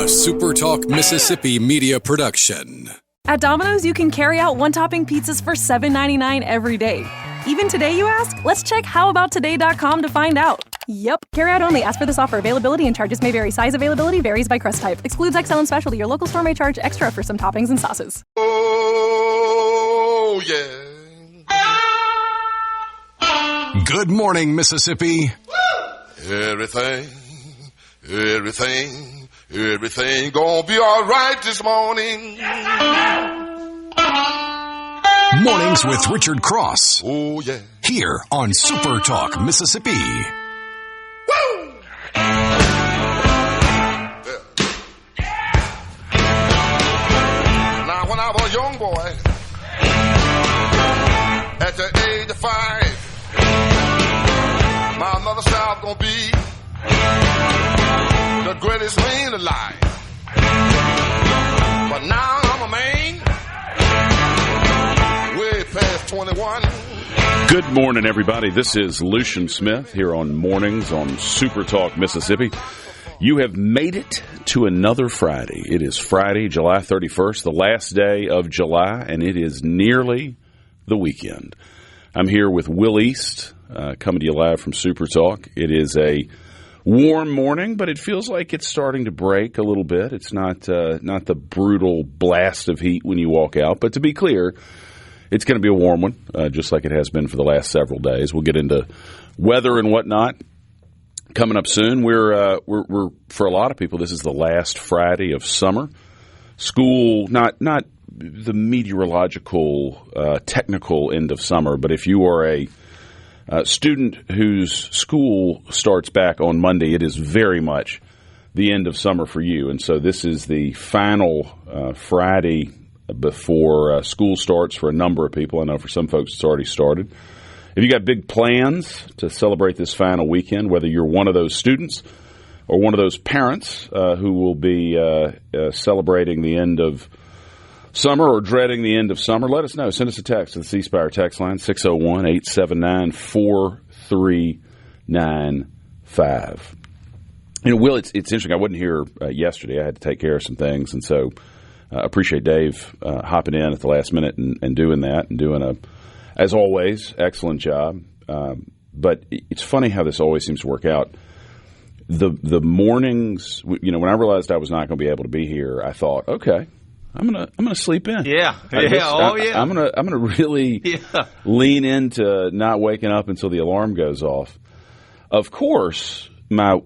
SuperTalk Mississippi Media production. At Domino's, you can carry out one-topping pizzas for $7.99 every day. Even today, you ask? Let's check howaboutoday.com to find out. Yep, carry out only. As for this offer, availability and charges may vary. Size availability varies by crust type. Excludes XL and specialty. Your local store may charge extra for some toppings and sauces. Oh, yeah. Good morning, Mississippi. Everything gonna be all right this morning. Mornings with Richard Cross. Oh, yeah. Here on SuperTalk Mississippi. Woo! Now, when I was a young boy, at the age of 5, my mother said I was gonna be the greatest man alive. But now I'm a man, way past 21. Good morning, everybody. This is Lucian Smith here on Mornings on SuperTalk Mississippi. You have made it to another Friday. It is Friday, July 31st, the last day of July, and it is nearly the weekend. I'm here with Will East, coming to you live from SuperTalk. It is a warm morning, but it feels like it's starting to break a little bit. It's not the brutal blast of heat when you walk out, but to be clear, it's going to be a warm one, just like it has been for the last several days. We'll get into weather and whatnot coming up soon. We're for a lot of people, this is the last Friday of summer. School, not the meteorological, technical end of summer, but if you are a student whose school starts back on Monday, it is very much the end of summer for you. And so this is the final Friday before school starts for a number of people. I know for some folks it's already started. If you got big plans to celebrate this final weekend, whether you're one of those students or one of those parents who will be celebrating the end of summer or dreading the end of summer, let us know. Send us a text to the C Spire text line, 601-879-4395. You know, Will, it's interesting. I wasn't here yesterday. I had to take care of some things, and so appreciate Dave hopping in at the last minute and doing that and doing as always, excellent job. But it's funny how this always seems to work out. The mornings, you know, when I realized I was not going to be able to be here, I thought, okay, I'm gonna sleep in. Yeah. I'm gonna really lean into not waking up until the alarm goes off. Of course, my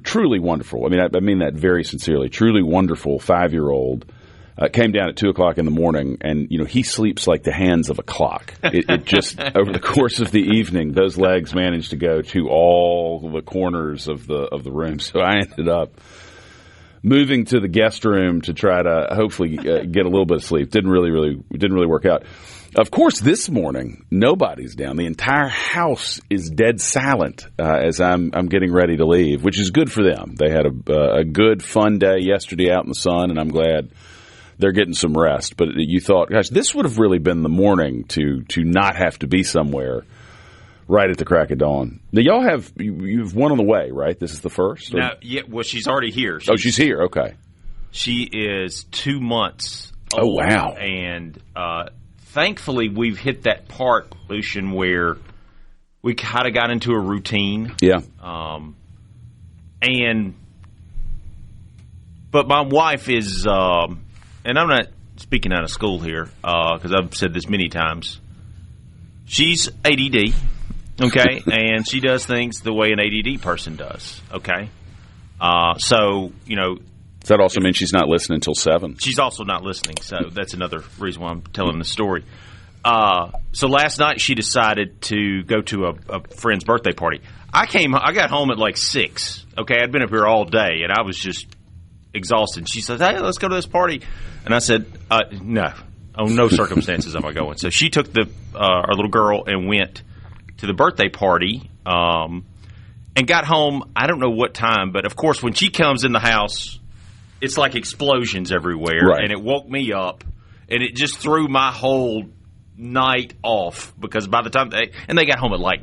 truly wonderful. I mean that very sincerely. Truly wonderful 5-year-old came down at 2:00 in the morning, and you know he sleeps like the hands of a clock. It just over the course of the evening, those legs managed to go to all the corners of the room. So I ended up moving to the guest room to try to hopefully get a little bit of sleep. Didn't really work out. Of course, this morning nobody's down. The entire house is dead silent as I'm getting ready to leave, which is good for them. They had a good fun day yesterday out in the sun, and I'm glad they're getting some rest. But you thought, gosh, this would have really been the morning to not have to be somewhere right at the crack of dawn. Now, y'all you've one on the way, right? This is the first? No, yeah, well, she's already here. She's here, okay. She is 2 months old. Oh, wow. And thankfully, we've hit that part, Lucian, where we kind of got into a routine. Yeah. But my wife is, and I'm not speaking out of school here, because I've said this many times, she's ADD. Okay, and she does things the way an ADD person does, okay? So, you know. Does that also mean she's not listening until 7? She's also not listening, so that's another reason why I'm telling the story. So last night she decided to go to a friend's birthday party. I got home at like 6, okay? I'd been up here all day, and I was just exhausted. She said, hey, let's go to this party. And I said, no, on no circumstances am I going. So she took our little girl and went to the birthday party and got home, I don't know what time, but of course when she comes in the house, it's like explosions everywhere, right. And it woke me up, and it just threw my whole night off, because by the time they got home at like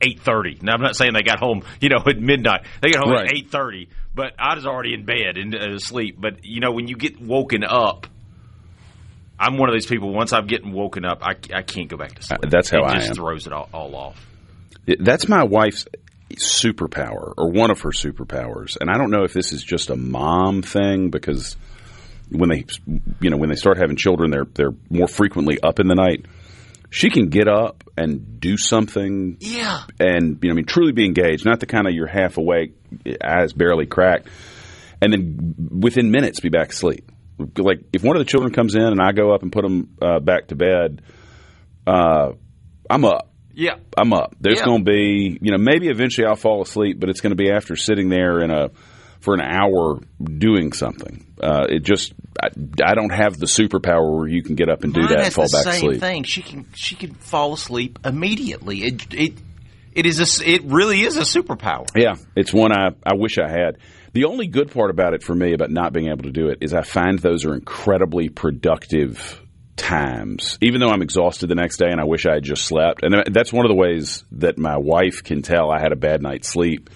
8:30. Now, I'm not saying they got home, at midnight. They got home Right. at 8:30, but I was already in bed and asleep. But, when you get woken up, I'm one of these people, once I'm getting woken up, I can't go back to sleep. That's how I am. It just throws it all off. That's my wife's superpower, or one of her superpowers. And I don't know if this is just a mom thing, because when they start having children, they're more frequently up in the night. She can get up and do something, and truly be engaged. Not the kind of you're half awake, eyes barely cracked, and then within minutes be back asleep. Like if one of the children comes in and I go up and put them back to bed, I'm up. Yeah, I'm up. There's going to be, maybe eventually I'll fall asleep, but it's going to be after sitting there for an hour doing something. I don't have the superpower where you can get up and do that and fall back asleep. Same thing. She can fall asleep immediately. It really is a superpower. Yeah, it's one I wish I had. The only good part about it for me, about not being able to do it, is I find those are incredibly productive times, even though I'm exhausted the next day and I wish I had just slept. And that's one of the ways that my wife can tell I had a bad night's sleep,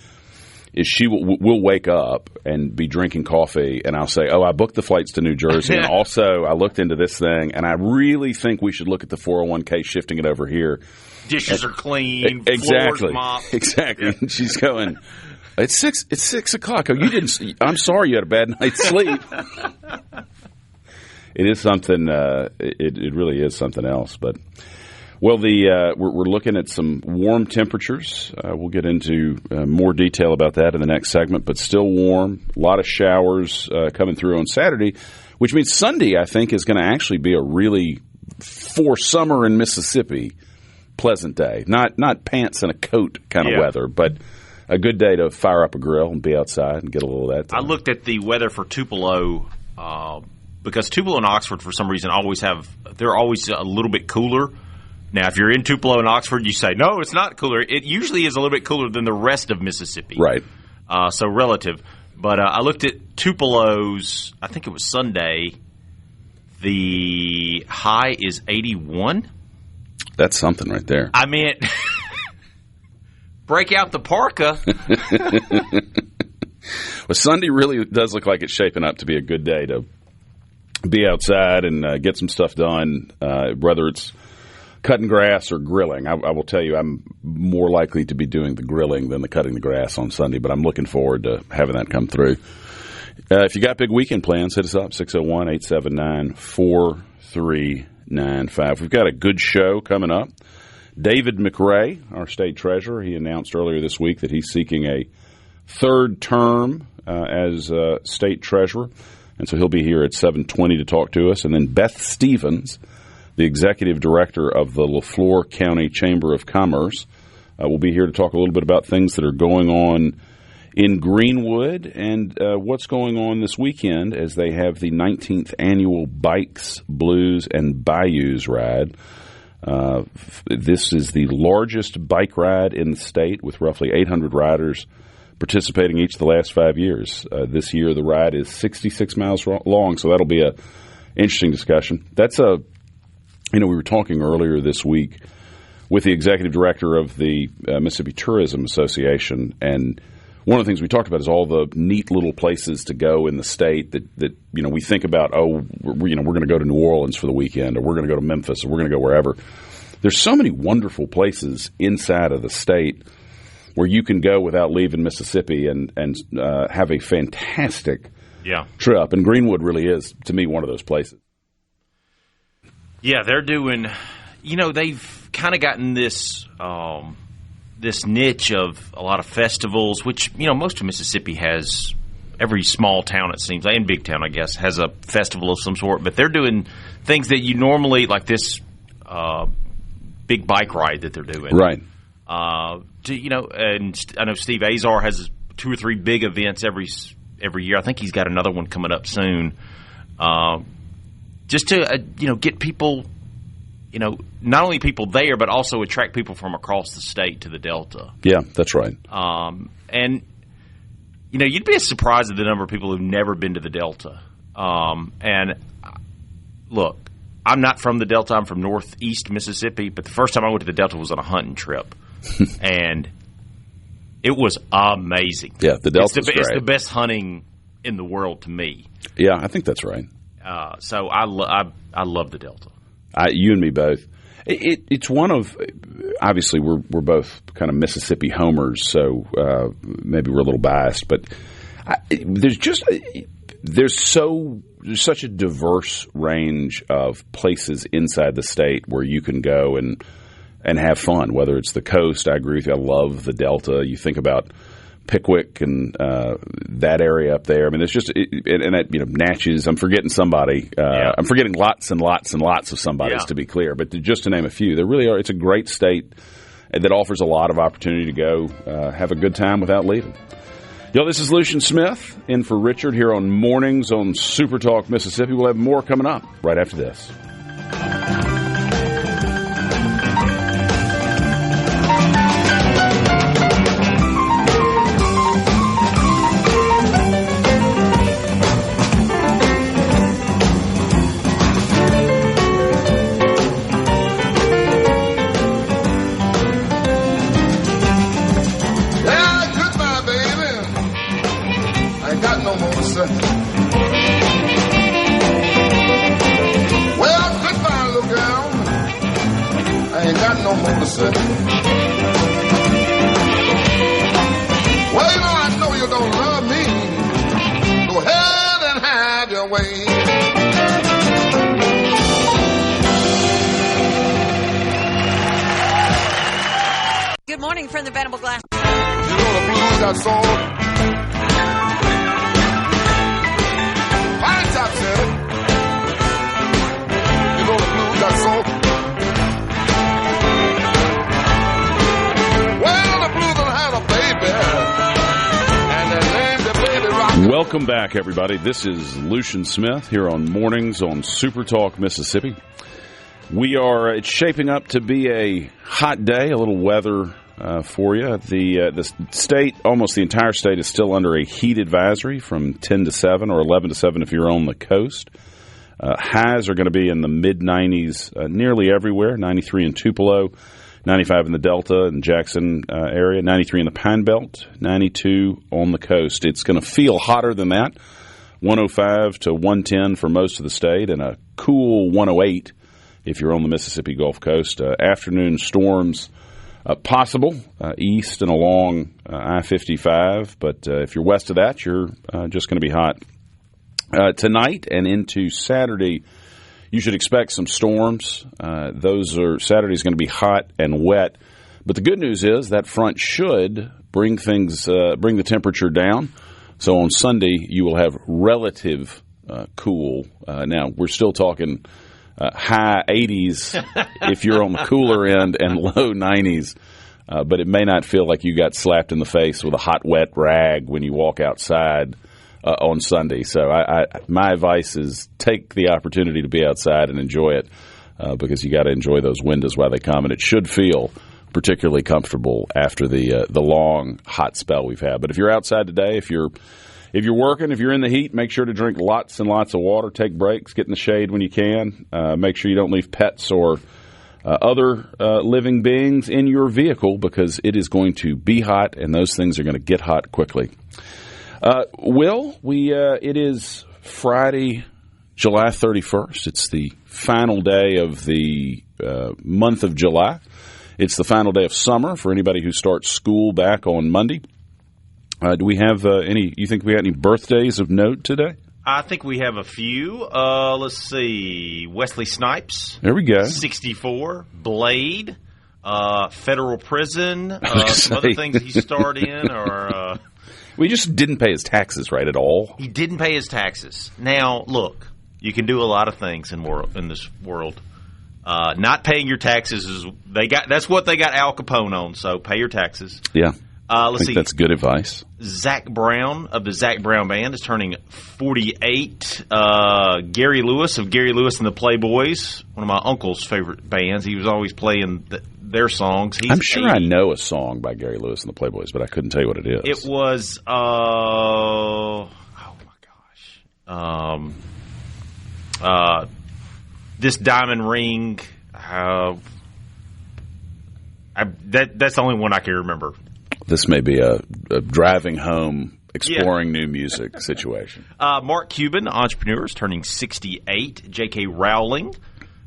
is she will wake up and be drinking coffee, and I'll say, I booked the flights to New Jersey, and also I looked into this thing, and I really think we should look at the 401k, shifting it over here. Dishes are clean, exactly, floors mopped. Exactly. Yeah. And she's going, It's 6 o'clock. Oh, you didn't. I'm sorry, you had a bad night's sleep. It is something. It really is something else. But we're looking at some warm temperatures. We'll get into more detail about that in the next segment. But still warm. A lot of showers coming through on Saturday, which means Sunday, I think, is going to actually be a really, for summer in Mississippi, pleasant day. Not pants and a coat kind of weather, but a good day to fire up a grill and be outside and get a little of that. I looked at the weather for Tupelo because Tupelo and Oxford, for some reason, they're always a little bit cooler. Now, if you're in Tupelo and Oxford, you say, no, it's not cooler. It usually is a little bit cooler than the rest of Mississippi. Right. So relative. But I looked at Tupelo's, I think it was Sunday. The high is 81. That's something right there. I mean, break out the parka. Well, Sunday really does look like it's shaping up to be a good day to be outside and get some stuff done, whether it's cutting grass or grilling. I will tell you, I'm more likely to be doing the grilling than the cutting the grass on Sunday, but I'm looking forward to having that come through. If you got big weekend plans, hit us up, 601-879-4395. We've got a good show coming up. David McRae, our state treasurer, he announced earlier this week that he's seeking a third term as state treasurer, and so he'll be here at 7:20 to talk to us. And then Beth Stevens, the executive director of the LaFleur County Chamber of Commerce, will be here to talk a little bit about things that are going on in Greenwood and what's going on this weekend as they have the 19th annual Bikes, Blues, and Bayous ride. This is the largest bike ride in the state, with roughly 800 riders participating each of the last 5 years. This year the ride is 66 miles long, so that'll be a interesting discussion. We were talking earlier this week with the executive director of the Mississippi Tourism Association, and one of the things we talked about is all the neat little places to go in the state that we think about. We're going to go to New Orleans for the weekend, or we're going to go to Memphis, or we're going to go wherever. There's so many wonderful places inside of the state where you can go without leaving Mississippi and have a fantastic trip. And Greenwood really is, to me, one of those places. Yeah, they're doing. They've kind of gotten this. This niche of a lot of festivals, which, most of Mississippi has. Every small town, it seems, and big town, I guess, has a festival of some sort. But they're doing things that you normally, like this big bike ride that they're doing. Right. And I know Steve Azar has 2 or 3 big events every year. I think he's got another one coming up soon. Just to, get people, not only people there, but also attract people from across the state to the Delta. Yeah, that's right. And, you'd be surprised at the number of people who've never been to the Delta. And look, I'm not from the Delta. I'm from northeast Mississippi. But the first time I went to the Delta was on a hunting trip. and it was amazing. Yeah, the Delta's it's great. the best hunting in the world to me. Yeah, I think that's right. So I love the Delta. You and me both. It's one of, obviously we're both kind of Mississippi homers, so maybe we're a little biased, but there's such a diverse range of places inside the state where you can go and have fun. Whether it's the coast, I agree with you. I love the Delta. You think about Pickwick and that area up there. I mean, it's just Natchez. I'm forgetting somebody. I'm forgetting lots and lots and lots of somebodies, to be clear. But just to name a few, there really are. It's a great state that offers a lot of opportunity to go have a good time without leaving. Yo, this is Lucian Smith in for Richard here on Mornings on SuperTalk Mississippi. We'll have more coming up right after this. Good morning from the Venable Glass. You know the blues got soul. Fine top said it. You know the blues got soul. Well, the blues done had a baby, and they named the baby Rock. Welcome back, everybody. This is Lucian Smith here on Mornings on SuperTalk Mississippi. It's shaping up to be a hot day, a little weather for you. The state, almost the entire state, is still under a heat advisory from 10 to 7 or 11 to 7 if you're on the coast. Highs are going to be in the mid-90s nearly everywhere, 93 in Tupelo, 95 in the Delta and Jackson area, 93 in the Pine Belt, 92 on the coast. It's going to feel hotter than that, 105 to 110 for most of the state, and a cool 108 if you're on the Mississippi Gulf Coast. Afternoon storms possible east and along I-55, but if you're west of that, you're just going to be hot. Tonight and into Saturday, you should expect some storms. Saturday's going to be hot and wet, but the good news is that front should bring the temperature down. So on Sunday, you will have relative cool. Now, we're still talking high 80s if you're on the cooler end and low 90s. But it may not feel like you got slapped in the face with a hot, wet rag when you walk outside on Sunday. So my advice is take the opportunity to be outside and enjoy it because you got to enjoy those windows while they come. And it should feel particularly comfortable after the long, hot spell we've had. But if you're outside today, if you're working, if you're in the heat, make sure to drink lots and lots of water. Take breaks. Get in the shade when you can. Make sure you don't leave pets or other living beings in your vehicle because it is going to be hot, and those things are going to get hot quickly. It is Friday, July 31st. It's the final day of the month of July. It's the final day of summer for anybody who starts school back on Monday. Do we have you think we got any birthdays of note today? I think we have a few. Let's see. Wesley Snipes. There we go. 64. Blade. Federal prison. Some other things he starred in are... We just didn't pay his taxes right at all. He didn't pay his taxes. Now, look, you can do a lot of things in this world. Not paying your taxes that's what they got Al Capone on, so pay your taxes. Yeah. Let's see. That's good advice. Zach Brown of the Zach Brown Band is turning 48. Gary Lewis of Gary Lewis and the Playboys, one of my uncle's favorite bands. He was always playing their songs. I'm sure 80. I know a song by Gary Lewis and the Playboys, but I couldn't tell you what it is. It was, oh my gosh. This Diamond Ring, That's the only one I can remember. This may be a driving home, exploring new music situation. Mark Cuban, entrepreneur, is turning 68. J.K. Rowling,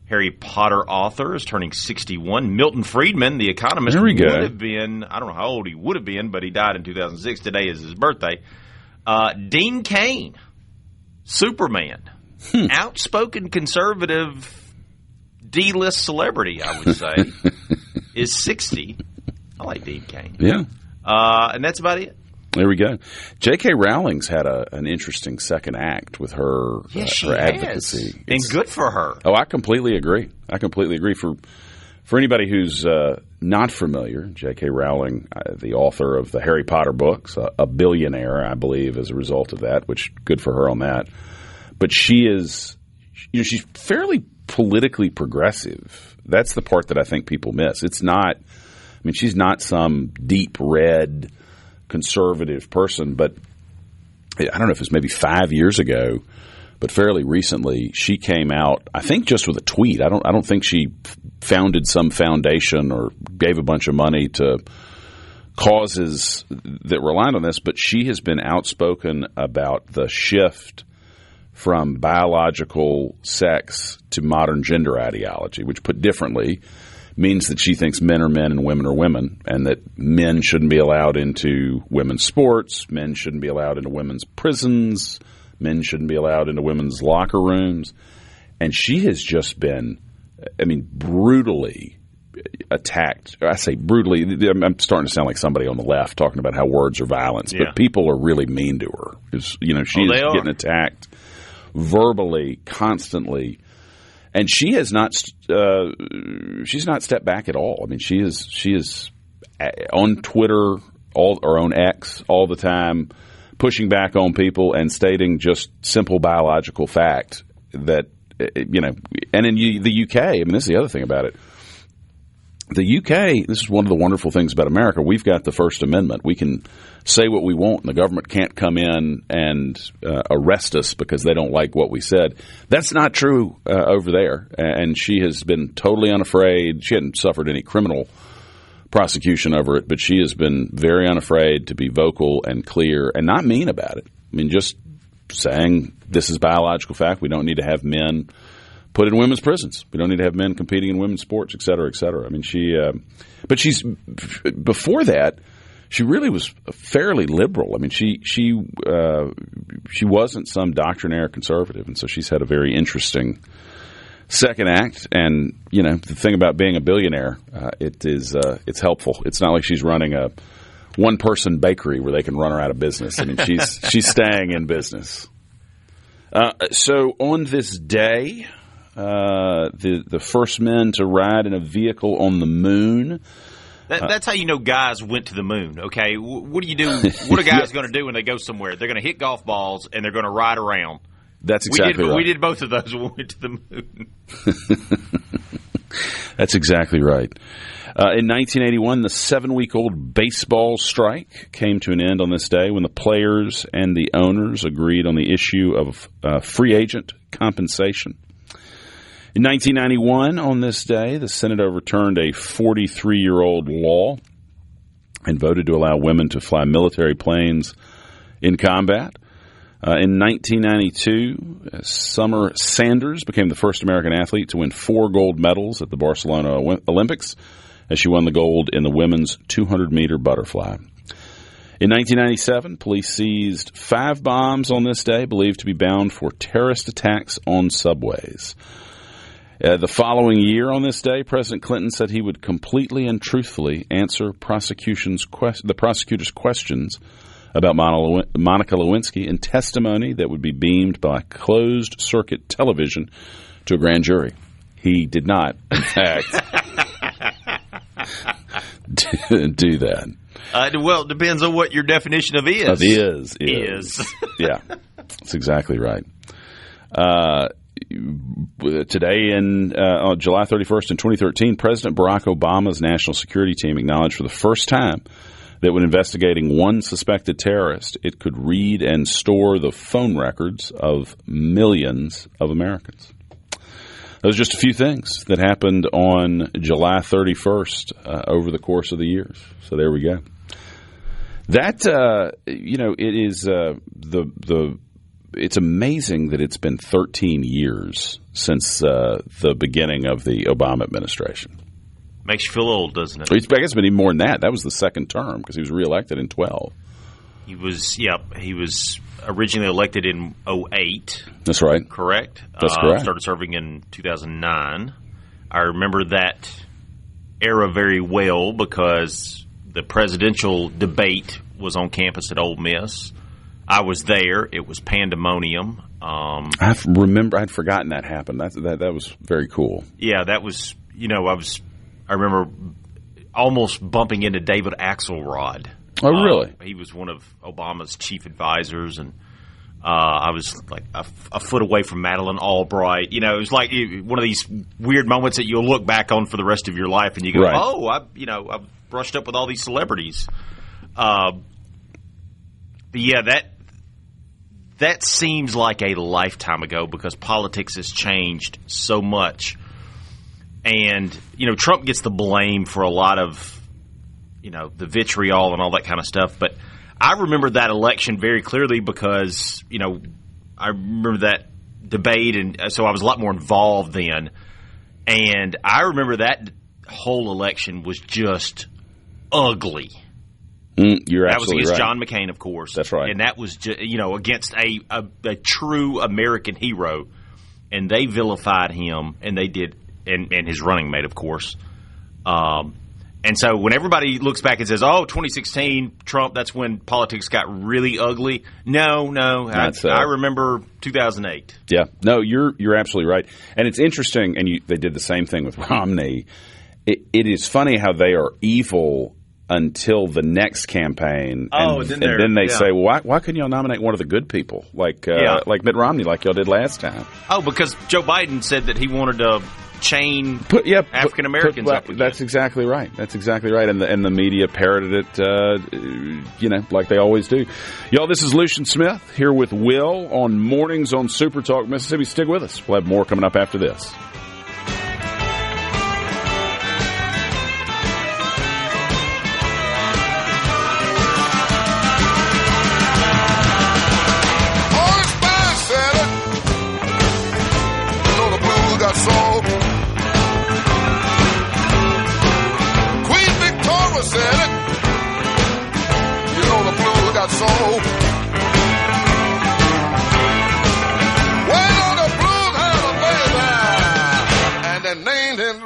Harry Potter author, is turning 61. Milton Friedman, the economist, would have been, I don't know how old he would have been, but he died in 2006. Today is his birthday. Dean Cain, Superman, outspoken conservative D-list celebrity, I would say, is 60. I like Dean Cain. Yeah. And that's about it. There we go. J.K. Rowling's had an interesting second act with her, her advocacy. And good for her. Oh, I completely agree. For anybody who's not familiar, J.K. Rowling, the author of the Harry Potter books, a billionaire, I believe, as a result of that, which good for her on that. But she's fairly politically progressive. That's the part that I think people miss. It's not, she's not some deep red conservative person, but I don't know if it was maybe 5 years ago, but fairly recently she came out, I think just with a tweet. I don't think she founded some foundation or gave a bunch of money to causes that relied on this, but she has been outspoken about the shift from biological sex to modern gender ideology, which put differently means that she thinks men are men and women are women, and that men shouldn't be allowed into women's sports, men shouldn't be allowed into women's prisons, men shouldn't be allowed into women's locker rooms. And she has just been, brutally attacked. I say brutally. I'm starting to sound like somebody on the left talking about how words are violence, but people are really mean to her. She's getting attacked verbally, constantly, and she has not. She's not stepped back at all. She is on Twitter or on X all the time, pushing back on people and stating just simple biological fact that And in the UK, this is the other thing about it. The UK, this is one of the wonderful things about America. We've got the First Amendment. We can say what we want, and the government can't come in and arrest us because they don't like what we said. That's not true over there. And she has been totally unafraid. She hadn't suffered any criminal prosecution over it, but she has been very unafraid to be vocal and clear and not mean about it. Just saying this is biological fact. We don't need to have men put in women's prisons. We don't need to have men competing in women's sports, et cetera, et cetera. But she's before that, she really was fairly liberal. She wasn't some doctrinaire conservative, and so she's had a very interesting second act. And the thing about being a billionaire, it's helpful. It's not like she's running a one-person bakery where they can run her out of business. She's staying in business. So on this day, the first men to ride in a vehicle on the moon. That's how you know guys went to the moon, okay? What do you do? What are guys going to do when they go somewhere? They're going to hit golf balls, and they're going to ride around. That's exactly right. We did both of those when we went to the moon. That's exactly right. In 1981, the 7-week-old baseball strike came to an end on this day when the players and the owners agreed on the issue of free agent compensation. In 1991, on this day, the Senate overturned a 43-year-old law and voted to allow women to fly military planes in combat. In 1992, Summer Sanders became the first American athlete to win 4 gold medals at the Barcelona Olympics as she won the gold in the women's 200-meter butterfly. In 1997, police seized 5 bombs on this day believed to be bound for terrorist attacks on subways. The following year on this day, President Clinton said he would completely and truthfully answer the prosecutor's questions about Monica Lewinsky in testimony that would be beamed by closed-circuit television to a grand jury. He did not, in fact, do that. Well, it depends on what your definition of is. Of is. Yeah, that's exactly right. Today, on July 31st in 2013, President Barack Obama's national security team acknowledged for the first time that when investigating one suspected terrorist, it could read and store the phone records of millions of Americans. Those are just a few things that happened on July 31st over the course of the years. So there we go. That it is it's amazing that it's been 13 years since the beginning of the Obama administration. Makes you feel old, doesn't it? I guess it's been even more than that. That was the second term because he was reelected in 12. He was originally elected in 2008. That's right. Correct? That's correct. Started serving in 2009. I remember that era very well because the presidential debate was on campus at Ole Miss. I was there. It was pandemonium. I'd forgotten that happened. That was very cool. Yeah, that was, I remember almost bumping into David Axelrod. Oh, really? He was one of Obama's chief advisors, and I was like a foot away from Madeleine Albright. It was like one of these weird moments that you'll look back on for the rest of your life, and you go, right. "Oh, I've brushed up with all these celebrities." But yeah, that seems like a lifetime ago because politics has changed so much, and Trump gets the blame for a lot of the vitriol and all that kind of stuff. But I remember that election very clearly because, I remember that debate, and so I was a lot more involved then. And I remember that whole election was just ugly. You're absolutely right. That was against John McCain, of course. That's right. And that was just, against a true American hero. And they vilified him, and they did, and his running mate, of course. And so when everybody looks back and says, "Oh, 2016, Trump, that's when politics got really ugly." No, I remember 2008. Yeah, no, you're absolutely right. And it's interesting, and they did the same thing with Romney. It is funny how they are evil until the next campaign, and then they say, "Well, why couldn't y'all nominate one of the good people like Mitt Romney, like y'all did last time?" Oh, because Joe Biden said that he wanted to chain African Americans up again. That's exactly right. And the media parroted it, like they always do. Y'all, this is Lucian Smith here with Will on Mornings on SuperTalk Mississippi. Stick with us. We'll have more coming up after this.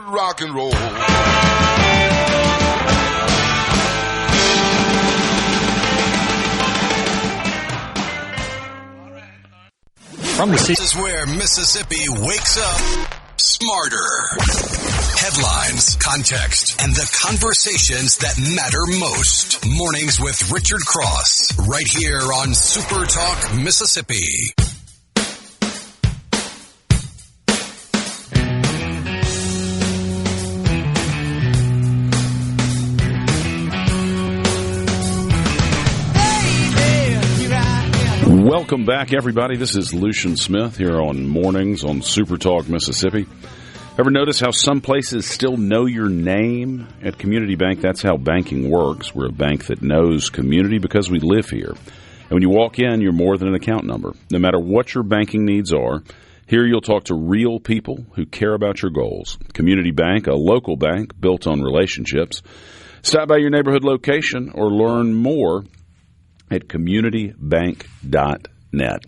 Rock and roll. This is where Mississippi wakes up smarter. Headlines, context, and the conversations that matter most. Mornings with Richard Cross, right here on SuperTalk Mississippi. Welcome back, everybody. This is Lucian Smith here on Mornings on SuperTalk Mississippi. Ever notice how some places still know your name? At Community Bank, that's how banking works. We're a bank that knows community because we live here. And when you walk in, you're more than an account number. No matter what your banking needs are, here you'll talk to real people who care about your goals. Community Bank, a local bank built on relationships. Stop by your neighborhood location or learn more at communitybank.net.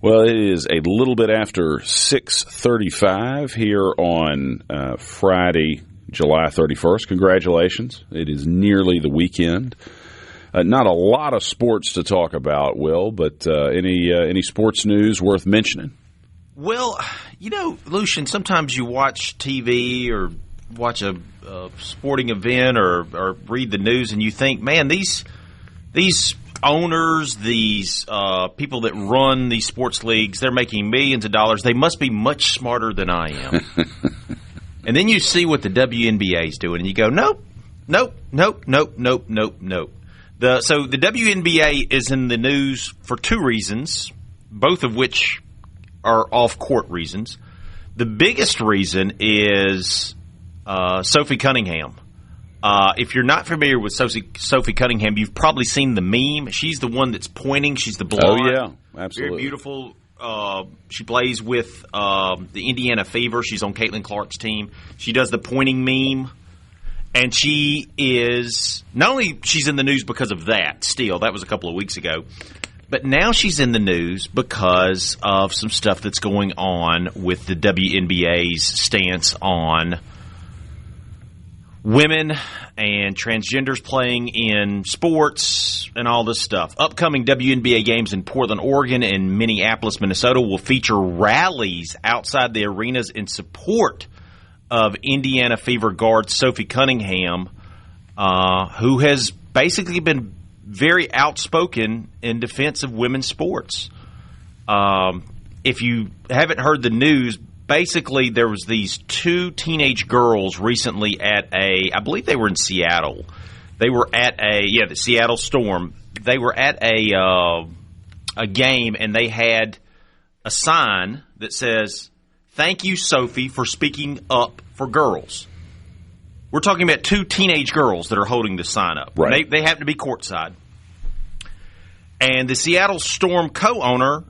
Well, it is a little bit after 6:35 here on Friday, July 31st. Congratulations. It is nearly the weekend. Not a lot of sports to talk about, Will, but any sports news worth mentioning? Well, Lucian, sometimes you watch TV or watch a sporting event or read the news and you think, man, these owners, these people that run these sports leagues, they're making millions of dollars. They must be much smarter than I am. And then you see what the WNBA is doing, and you go, nope. So the WNBA is in the news for two reasons, both of which are off-court reasons. The biggest reason is Sophie Cunningham. If you're not familiar with Sophie Cunningham, you've probably seen the meme. She's the one that's pointing. She's the blonde. Oh, yeah, absolutely. Very beautiful. She plays with the Indiana Fever. She's on Caitlin Clark's team. She does the pointing meme. And she is – not only she's in the news because of that still. That was a couple of weeks ago. But now she's in the news because of some stuff that's going on with the WNBA's stance on women and transgenders playing in sports and all this stuff. Upcoming WNBA games in Portland, Oregon and Minneapolis, Minnesota will feature rallies outside the arenas in support of Indiana Fever guard Sophie Cunningham, who has basically been very outspoken in defense of women's sports. If you haven't heard the news, basically there was these two teenage girls recently at I believe they were in Seattle. They were at the Seattle Storm. They were at a game, and they had a sign that says, "Thank you, Sophie, for speaking up for girls." We're talking about two teenage girls that are holding the sign up. Right. They happen to be courtside. And the Seattle Storm co-owner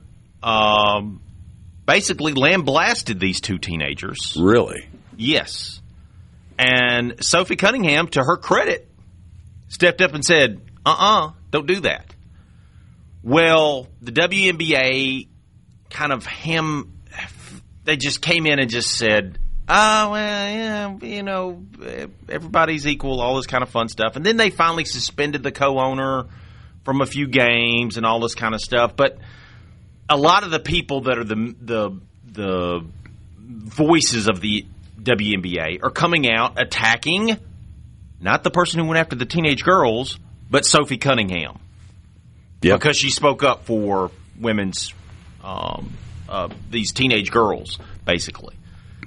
basically lambasted these two teenagers. Really? Yes. And Sophie Cunningham, to her credit, stepped up and said, don't do that. Well, the WNBA they just came in and just said, everybody's equal, all this kind of fun stuff. And then they finally suspended the co-owner from a few games and all this kind of stuff. But a lot of the people that are the voices of the WNBA are coming out attacking not the person who went after the teenage girls, but Sophie Cunningham. Yep. Because she spoke up for women's these teenage girls, basically.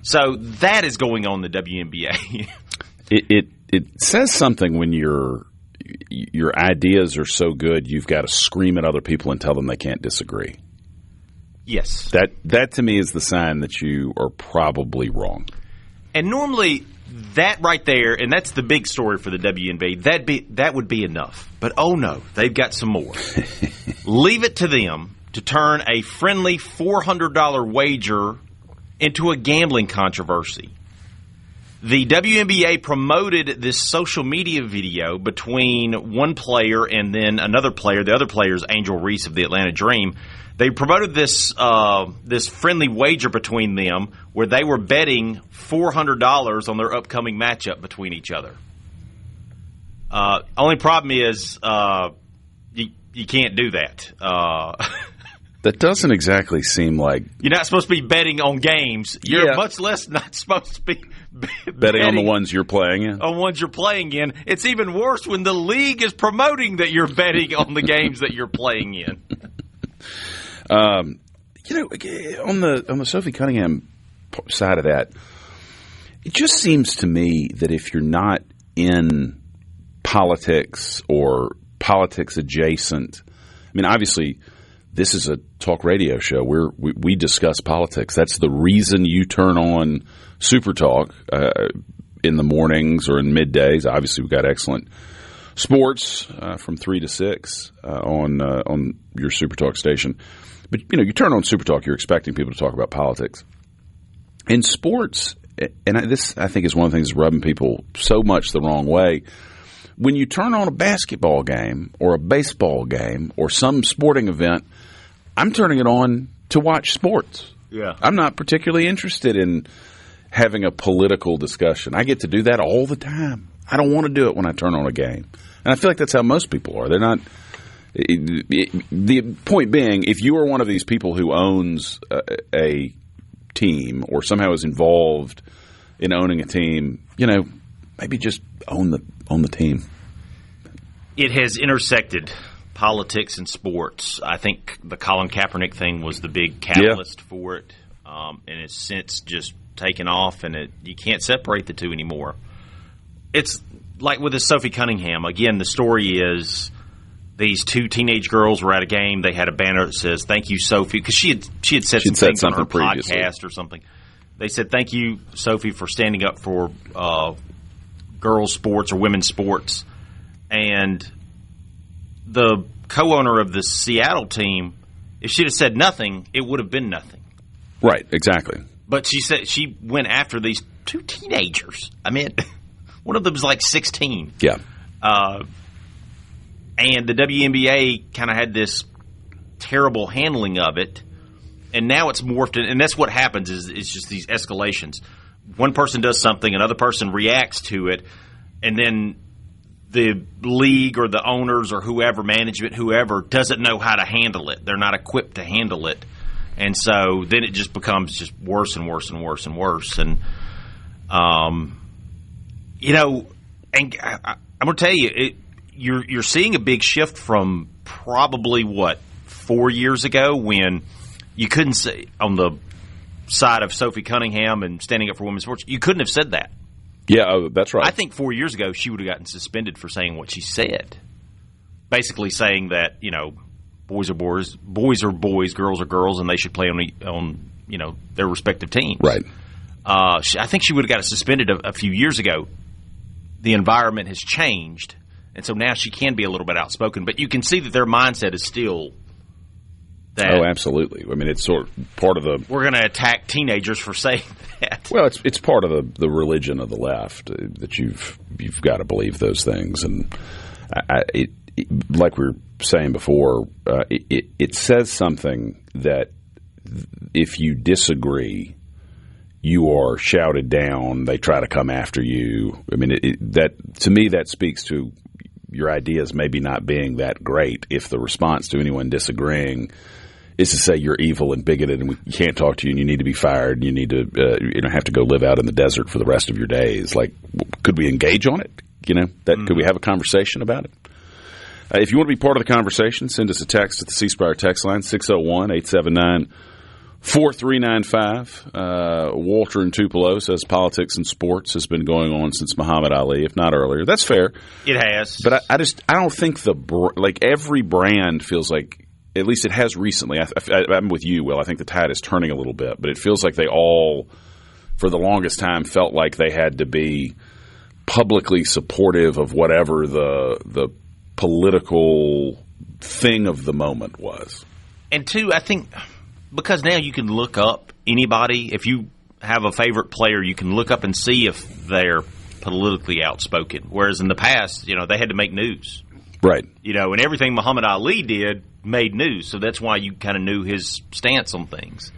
So that is going on in the WNBA. It says something when your ideas are so good, you've got to scream at other people and tell them they can't disagree. Yes. That to me is the sign that you are probably wrong. And normally that right there, and that's the big story for the WNBA, that would be enough. But oh no, they've got some more. Leave it to them to turn a friendly $400 wager into a gambling controversy. The WNBA promoted this social media video between one player and then another player. The other player is Angel Reese of the Atlanta Dream. They promoted this friendly wager between them where they were betting $400 on their upcoming matchup between each other. Only problem is you can't do that. That doesn't exactly seem like... You're not supposed to be betting on games. You're much less not supposed to be betting on the ones you're playing in. On ones you're playing in. It's even worse when the league is promoting that you're betting on the games that you're playing in. On the Sophie Cunningham side of that, it just seems to me that if you're not in politics or politics adjacent, I mean, obviously, this is a talk radio show where we discuss politics. That's the reason you turn on SuperTalk in the mornings or in middays. Obviously, we've got excellent sports from 3 to 6 on your SuperTalk station. But, you turn on SuperTalk, you're expecting people to talk about politics. In sports, and this, I think, is one of the things that's rubbing people so much the wrong way, when you turn on a basketball game or a baseball game or some sporting event, I'm turning it on to watch sports. Yeah. I'm not particularly interested in having a political discussion. I get to do that all the time. I don't want to do it when I turn on a game. And I feel like that's how most people are. They're not – the point being, if you are one of these people who owns a team or somehow is involved in owning a team, maybe just own the team. It has intersected politics and sports. I think the Colin Kaepernick thing was the big catalyst for it, and it's since just taken off, and you can't separate the two anymore. It's like with the Sophie Cunningham. Again, the story is these two teenage girls were at a game. They had a banner that says, "Thank you, Sophie," because she had said some things on her podcast or something. They said, thank you, Sophie, for standing up for girls' sports or women's sports. And the co-owner of the Seattle team, if she'd have said nothing, it would have been nothing. Right, exactly. But she said she went after these two teenagers. I mean, one of them was like 16. Yeah. And the WNBA kind of had this terrible handling of it. And now it's morphed, and that's what happens is just these escalations. One person does something, another person reacts to it, and then the league or the owners or whoever, management, whoever, doesn't know how to handle it. They're not equipped to handle it. And so then it just becomes just worse and worse and worse and worse. And, you know, and I'm going to tell you, you're seeing a big shift from probably, 4 years ago when – you couldn't say on the side of Sophie Cunningham and standing up for women's sports, you couldn't have said that. Yeah, that's right. I think 4 years ago she would have gotten suspended for saying what she said. Basically saying that, you know, boys are boys, girls are girls, and they should play on you know, their respective teams. Right. I think she would have got suspended a few years ago. The environment has changed, and so now she can be a little bit outspoken. But you can see that their mindset is still that. Oh, absolutely. I mean, it's sort of part of the. We're going to attack teenagers for saying that. Well, it's part of the religion of the left that you've got to believe those things, and like we were saying before, it says something that if you disagree, you are shouted down. They try to come after you. I mean, that to me that speaks to your ideas maybe not being that great. If the response to anyone disagreeing is to say you're evil and bigoted and we can't talk to you and you need to be fired and you need to have to go live out in the desert for the rest of your days, like, could we engage on it? Could we have a conversation about it? If you want to be part of the conversation, send us a text at the C Spire text line 601-879-4395. Walter in Tupelo says politics and sports has been going on since Muhammad Ali, if not earlier. That's fair. It has. But I don't think every brand feels like, at least it has recently. I'm with you, Will. I think the tide is turning a little bit, but it feels like they all, for the longest time, felt like they had to be publicly supportive of whatever the political thing of the moment was. And two, I think because now you can look up anybody. If you have a favorite player, you can look up and see if they're politically outspoken. Whereas in the past, they had to make news. Right. And everything Muhammad Ali did made news. So that's why you kind of knew his stance on things.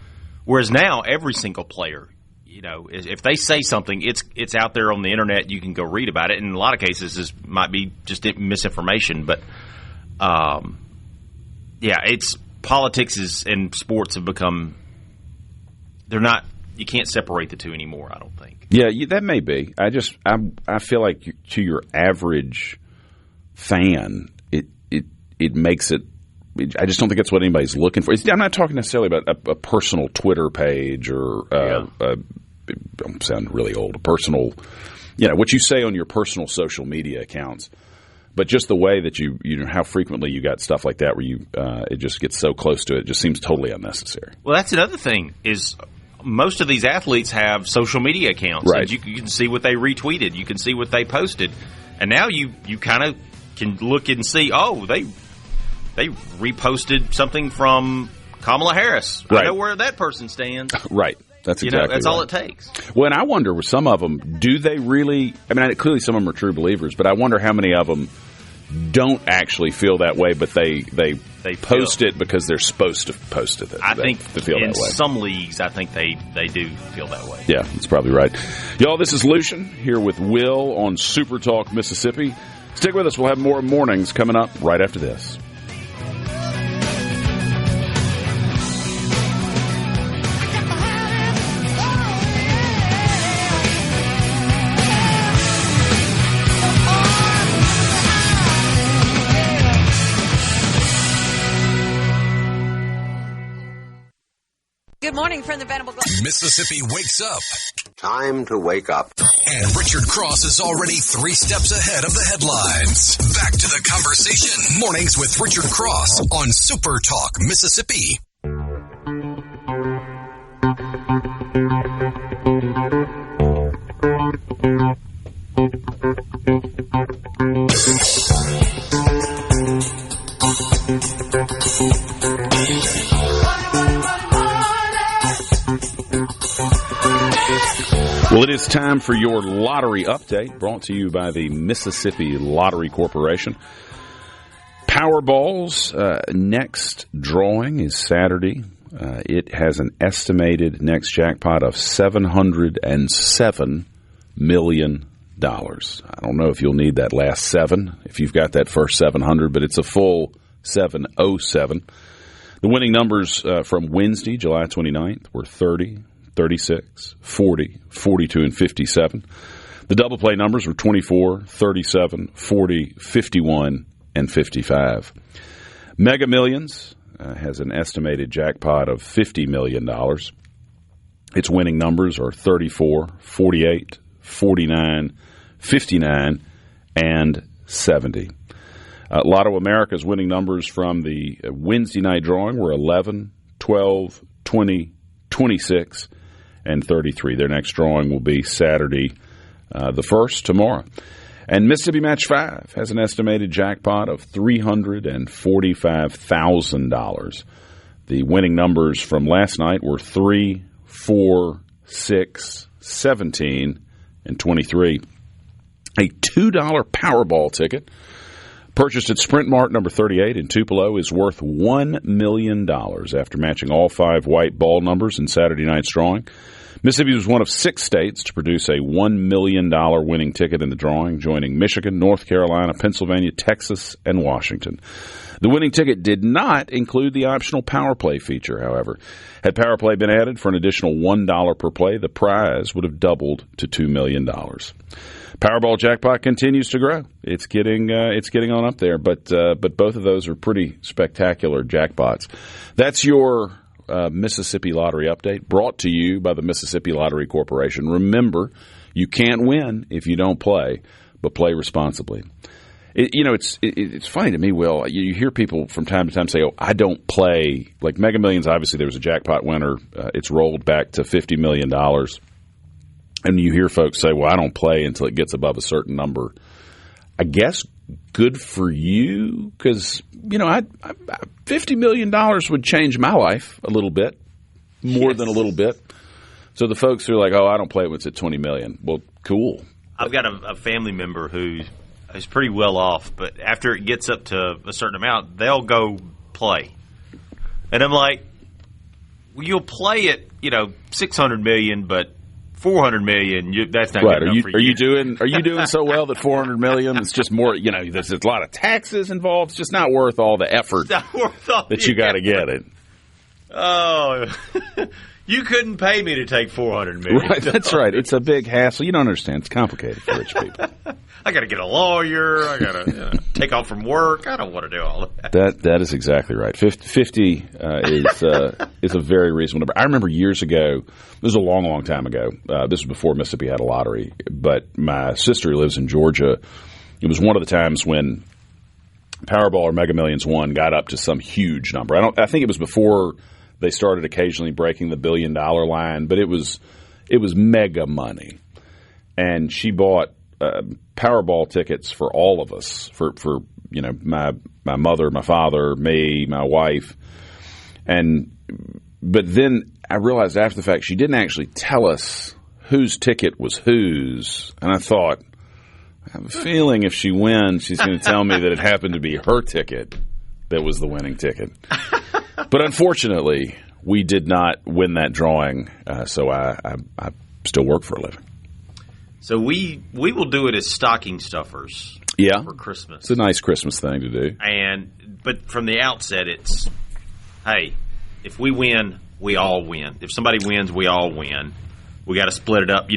Whereas now, every single player, if they say something, it's out there on the internet. You can go read about it. And in a lot of cases, this might be just misinformation. But, it's politics and sports have become – they're not – you can't separate the two anymore, I don't think. Yeah, that may be. I feel like to your average fan, it makes it – I just don't think that's what anybody's looking for. I'm not talking necessarily about a personal Twitter page or I'm sounding really old. A personal, what you say on your personal social media accounts, but just the way that you how frequently you got stuff like that where you it just gets so close to it just seems totally unnecessary. Well, that's another thing is most of these athletes have social media accounts. Right. And you can see what they retweeted. You can see what they posted. And now you kind of can look and see, they reposted something from Kamala Harris. Right. I know where that person stands. Right. That's exactly that's right. all it takes. Well, and I wonder with some of them, do they really – I mean, clearly some of them are true believers, but I wonder how many of them don't actually feel that way, but they post it because they're supposed to post it. I think to feel in that way. some leagues, I think they do feel that way. Yeah, that's probably right. Y'all, this is Lucian here with Will on SuperTalk Mississippi. Stick with us. We'll have more mornings coming up right after this. Good morning from the Venable Mississippi wakes up. Time to wake up. And Richard Cross is already 3 steps ahead of the headlines. Back to the conversation. Mornings with Richard Cross on SuperTalk Mississippi. Well, it is time for your lottery update, brought to you by the Mississippi Lottery Corporation. Powerball's next drawing is Saturday. It has an estimated next jackpot of $707 million. I don't know if you'll need that last 7 if you've got that first 700, but it's a full 707. The winning numbers from Wednesday, July 29th, were 30, 36, 40, 42, and 57. The double play numbers were 24, 37, 40, 51, and 55. Mega Millions has an estimated jackpot of $50 million. Its winning numbers are 34, 48, 49, 59, and 70. Lotto America's winning numbers from the Wednesday night drawing were 11, 12, 20, 26, and 33. Their next drawing will be Saturday the 1st, tomorrow. And Mississippi Match 5 has an estimated jackpot of $345,000. The winning numbers from last night were 3, 4, 6, 17, and 23. A $2 Powerball ticket purchased at Sprint Mart number 38 in Tupelo is worth $1 million after matching all 5 white ball numbers in Saturday night's drawing. Mississippi was one of 6 states to produce a $1 million winning ticket in the drawing, joining Michigan, North Carolina, Pennsylvania, Texas, and Washington. The winning ticket did not include the optional Power Play feature, however. Had Power Play been added for an additional $1 per play, the prize would have doubled to $2 million. Powerball jackpot continues to grow. It's getting on up there, but both of those are pretty spectacular jackpots. That's your Mississippi Lottery update, brought to you by the Mississippi Lottery Corporation. Remember, you can't win if you don't play, but play responsibly. It's funny to me, Will. You hear people from time to time say, "Oh, I don't play." Like Mega Millions, obviously there was a jackpot winner. It's rolled back to $50 million. And you hear folks say, well, I don't play until it gets above a certain number. I guess good for you, because, $50 million would change my life a little bit, more than a little bit. So the folks who are like, oh, I don't play when it's at $20 million. Well, cool. I've got a family member who is pretty well off, but after it gets up to a certain amount, they'll go play. And I'm like, well, you'll play at, $600 million, but $400 million, that's not right. Good enough for you. Are you doing so well that $400 million? It's just more. There's a lot of taxes involved. It's just not worth all the effort that you got to get it. Oh, you couldn't pay me to take $400 million. Right, that's right. It's a big hassle. You don't understand. It's complicated for rich people. I got to get a lawyer. I got to take off from work. I don't want to do all of that. That is exactly right. 50 is a very reasonable number. I remember years ago. This was a long, long time ago. This was before Mississippi had a lottery. But my sister who lives in Georgia, it was one of the times when Powerball or Mega Millions 1 got up to some huge number. I think it was before they started occasionally breaking the $1 billion line, but it was mega money. And she bought Powerball tickets for all of us, for my mother, my father, me, my wife. But then I realized after the fact she didn't actually tell us whose ticket was whose. And I thought, I have a feeling if she wins, she's going to tell me that it happened to be her ticket that was the winning ticket. But unfortunately, we did not win that drawing, so I still work for a living. So we will do it as stocking stuffers for Christmas. It's a nice Christmas thing to do. But from the outset, it's, hey, if we win, we all win. If somebody wins, we all win. We got to split it up.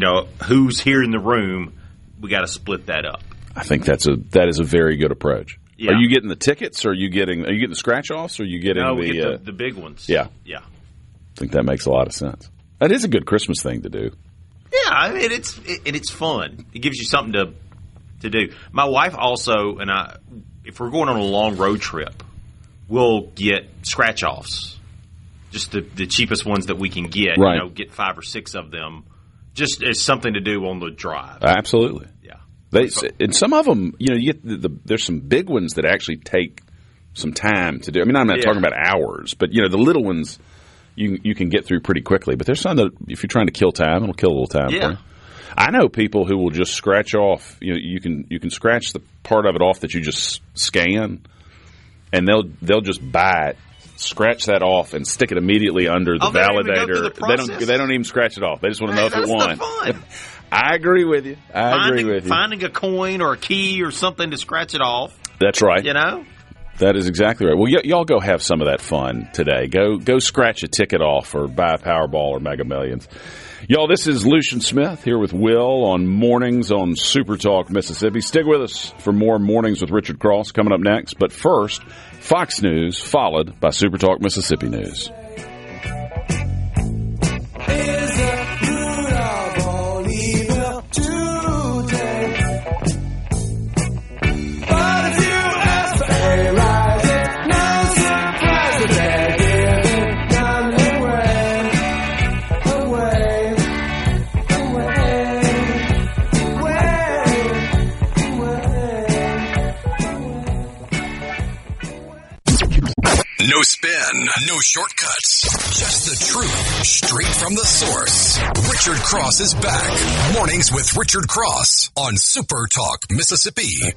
Who's here in the room, we got to split that up. I think that is a very good approach. Yeah. Are you getting the tickets? Or are you getting the scratch-offs? Or are you getting we get the big ones. Yeah. Yeah. I think that makes a lot of sense. That is a good Christmas thing to do. Yeah, I mean, it's fun. It gives you something to do. My wife also and I, if we're going on a long road trip, we'll get scratch-offs, just the cheapest ones that we can get. Right. Get 5 or 6 of them, just as something to do on the drive. Absolutely. Yeah. And some of them, you get there's some big ones that actually take some time to do. I mean, I'm not talking about hours, but the little ones you can get through pretty quickly. But there's some that if you're trying to kill time, it'll kill a little time for you. I know people who will just scratch off. You can scratch the part of it off that you just scan, and they'll just buy it, scratch that off, and stick it immediately under the validator. They don't even scratch it off. They just want to know if it won. Fun. I agree with you. Finding a coin or a key or something to scratch it off. That's right. That is exactly right. Well, y'all go have some of that fun today. Go scratch a ticket off or buy a Powerball or Mega Millions. Y'all, this is Lucian Smith here with Will on Mornings on SuperTalk Mississippi. Stick with us for more Mornings with Richard Cross coming up next. But first, Fox News, followed by SuperTalk Mississippi News. No spin, no shortcuts, just the truth, straight from the source. Richard Cross is back. Mornings with Richard Cross on Super Talk Mississippi.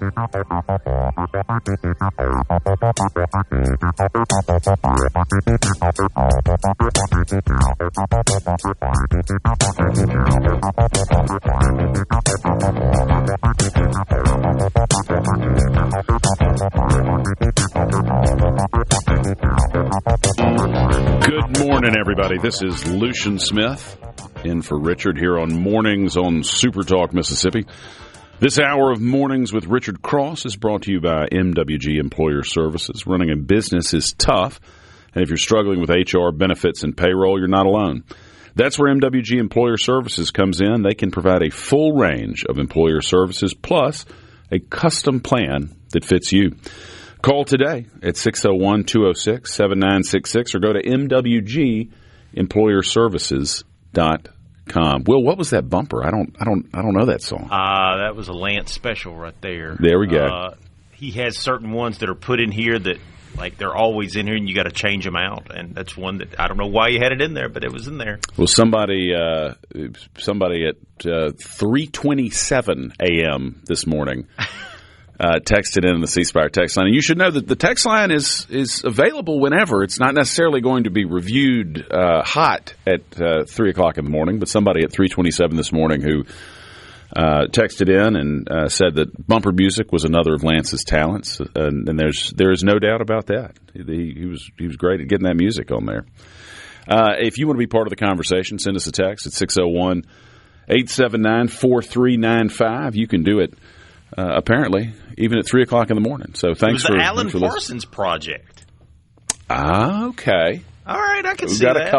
Good morning, everybody. This is Lucian Smith in for Richard here on Mornings on SuperTalk Mississippi. This hour of Mornings with Richard Cross is brought to you by MWG Employer Services. Running a business is tough, and if you're struggling with HR, benefits, and payroll, you're not alone. That's where MWG Employer Services comes in. They can provide a full range of employer services plus a custom plan that fits you. Call today at 601-206-7966 or go to mwgemployerservices.com. Will, what was that bumper? I don't know that song. That was a Lance special right there. There we go. He has certain ones that are put in here that like they're always in here and you got to change them out, and that's one that I don't know why you had it in there, but it was in there. Well, somebody at 3:27 a.m. this morning texted in the C Spire text line. And you should know that the text line is available whenever. It's not necessarily going to be reviewed hot at 3 o'clock in the morning, but somebody at 3:27 this morning who texted in and said that bumper music was another of Lance's talents, and there is no doubt about that. He was great at getting that music on there. If you want to be part of the conversation, send us a text at 601-879-4395. You can do it apparently even at 3 o'clock in the morning. So thanks for the Alan Parsons Project. Okay. All right, I can see that. We've got a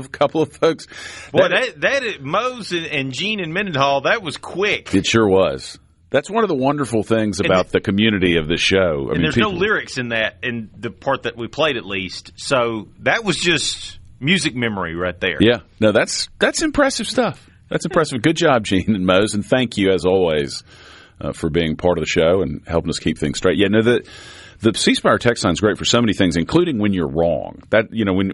couple of folks. Boy, that Mose and Gene and Mendenhall, that was quick. It sure was. That's one of the wonderful things about the community of this show. There's no lyrics in that, in the part that we played at least. So that was just music memory right there. Yeah. No, that's impressive stuff. That's impressive. Good job, Gene and Mose, and thank you as always for being part of the show and helping us keep things straight. Yeah, no, the C Spire text line is great for so many things, including when you're wrong. That when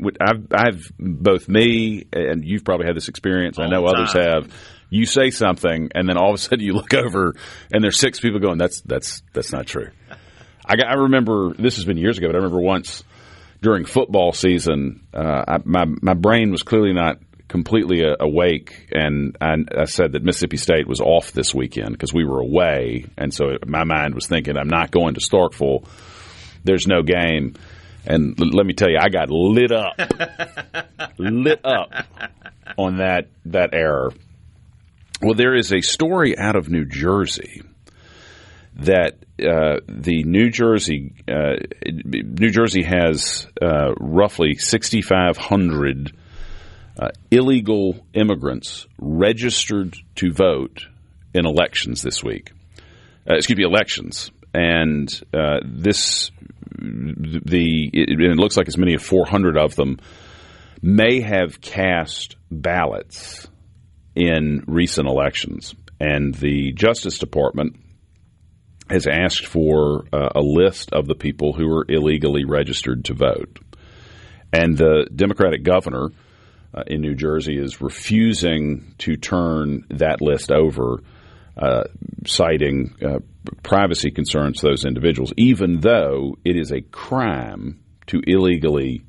I've both me and you've probably had this experience. I know others have. You say something, and then all of a sudden you look over, and there's 6 people going, "That's not true." I remember this has been years ago, but I remember once during football season, my brain was clearly not completely awake, and I said that Mississippi State was off this weekend because we were away, and so my mind was thinking, I'm not going to Starkville. There's no game. And let me tell you, I got lit up on that error. Well, there is a story out of New Jersey that the New Jersey has roughly 6,500 illegal immigrants registered to vote in elections this week. Elections. And it looks like as many as 400 of them may have cast ballots in recent elections. And the Justice Department has asked for a list of the people who are illegally registered to vote. And the Democratic governor in New Jersey is refusing to turn that list over, citing privacy concerns to those individuals, even though it is a crime to illegally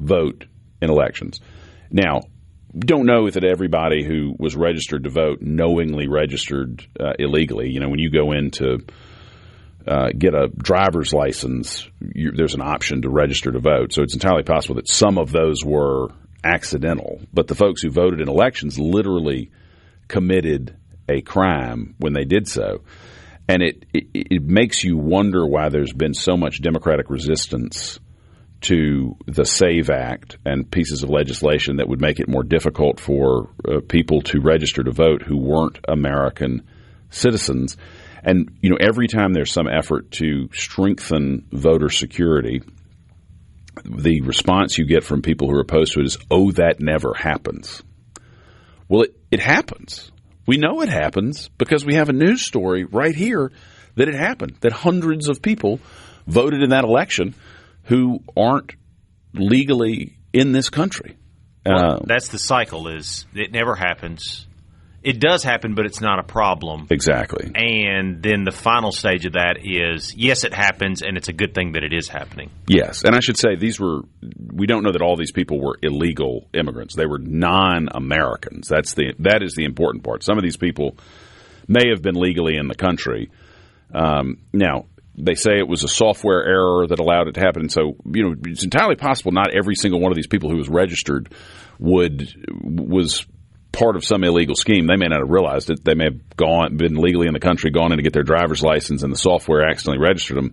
vote in elections. Now, don't know that everybody who was registered to vote knowingly registered illegally. You know, when you go in to get a driver's license, there's an option to register to vote. So it's entirely possible that some of those were accidental. But the folks who voted in elections literally committed a crime when they did so. And it makes you wonder why there's been so much Democratic resistance to the SAVE Act and pieces of legislation that would make it more difficult for people to register to vote who weren't American citizens. And, you know, every time there's some effort to strengthen voter security, the response you get from people who are opposed to it is, oh, that never happens. Well, it happens. We know it happens because we have a news story right here that it happened, that hundreds of people voted in that election who aren't legally in this country. Well, that's the cycle. Is it never happens. It does happen, but it's not a problem. Exactly. And then the final stage of that is, yes, it happens, and it's a good thing that it is happening. Yes. And I should say we don't know that all these people were illegal immigrants. They were non-Americans. That is the important part. Some of these people may have been legally in the country. Now, they say it was a software error that allowed it to happen. And so, you know, it's entirely possible not every single one of these people who was registered was part of some illegal scheme. They may not have realized it. They may have been legally in the country, gone in to get their driver's license, and the software accidentally registered them.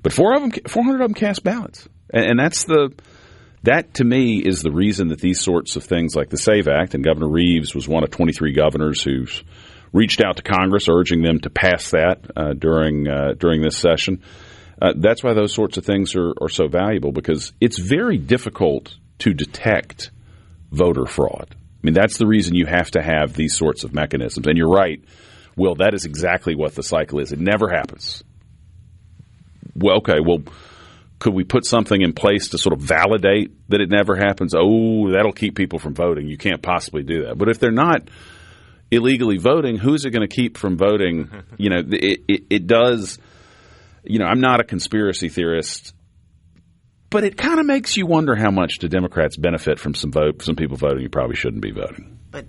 But 400 of them cast ballots. And that to me is the reason that these sorts of things like the SAVE Act, and Governor Reeves was one of 23 governors who's reached out to Congress urging them to pass that during this session. That's why those sorts of things are so valuable, because it's very difficult to detect voter fraud. I mean, that's the reason you have to have these sorts of mechanisms. And you're right, Will, that is exactly what the cycle is. It never happens. Well, okay, could we put something in place to sort of validate that it never happens? Oh, that'll keep people from voting. You can't possibly do that. But if they're not illegally voting, who's it going to keep from voting? You know, it does. You know, I'm not a conspiracy theorist, but it kind of makes you wonder how much do Democrats benefit from some people voting who probably shouldn't be voting. But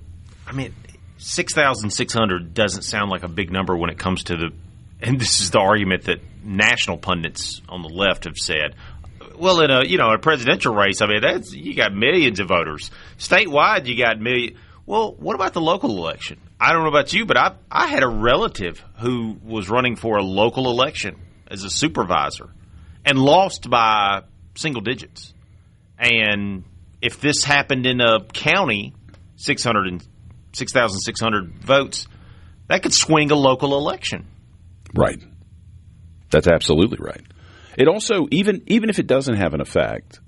I mean, 6,600 doesn't sound like a big number when it comes to and this is the argument that national pundits on the left have said. Well, in a presidential race, I mean, you got millions of voters. Statewide, you got millions. Well, what about the local election? I don't know about you, but I had a relative who was running for a local election as a supervisor and lost by single digits. And if this happened in a county, 6,600 votes, that could swing a local election. Right. That's absolutely right. It also, even if it doesn't have an effect,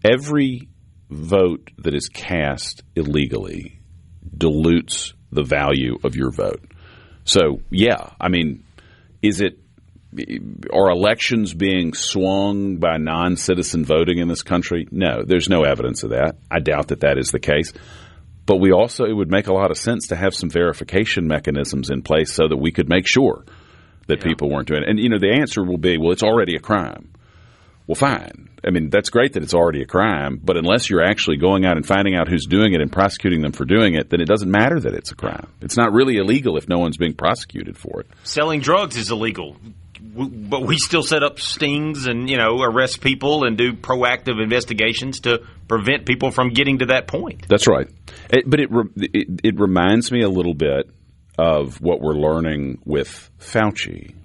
every vote that is cast illegally dilutes the value of your vote. So, yeah, I mean, are elections being swung by non-citizen voting in this country? No, there's no evidence of that. I doubt that is the case. But it would make a lot of sense to have some verification mechanisms in place so that we could make sure that people weren't doing it. And, you know, the answer will be, well, it's already a crime. Well, fine. I mean, that's great that it's already a crime, but unless you're actually going out and finding out who's doing it and prosecuting them for doing it, then it doesn't matter that it's a crime. It's not really illegal if no one's being prosecuted for it. Selling drugs is illegal, but we still set up stings and, you know, arrest people and do proactive investigations to prevent people from getting to that point. That's right. But it reminds me a little bit of what we're learning with Fauci.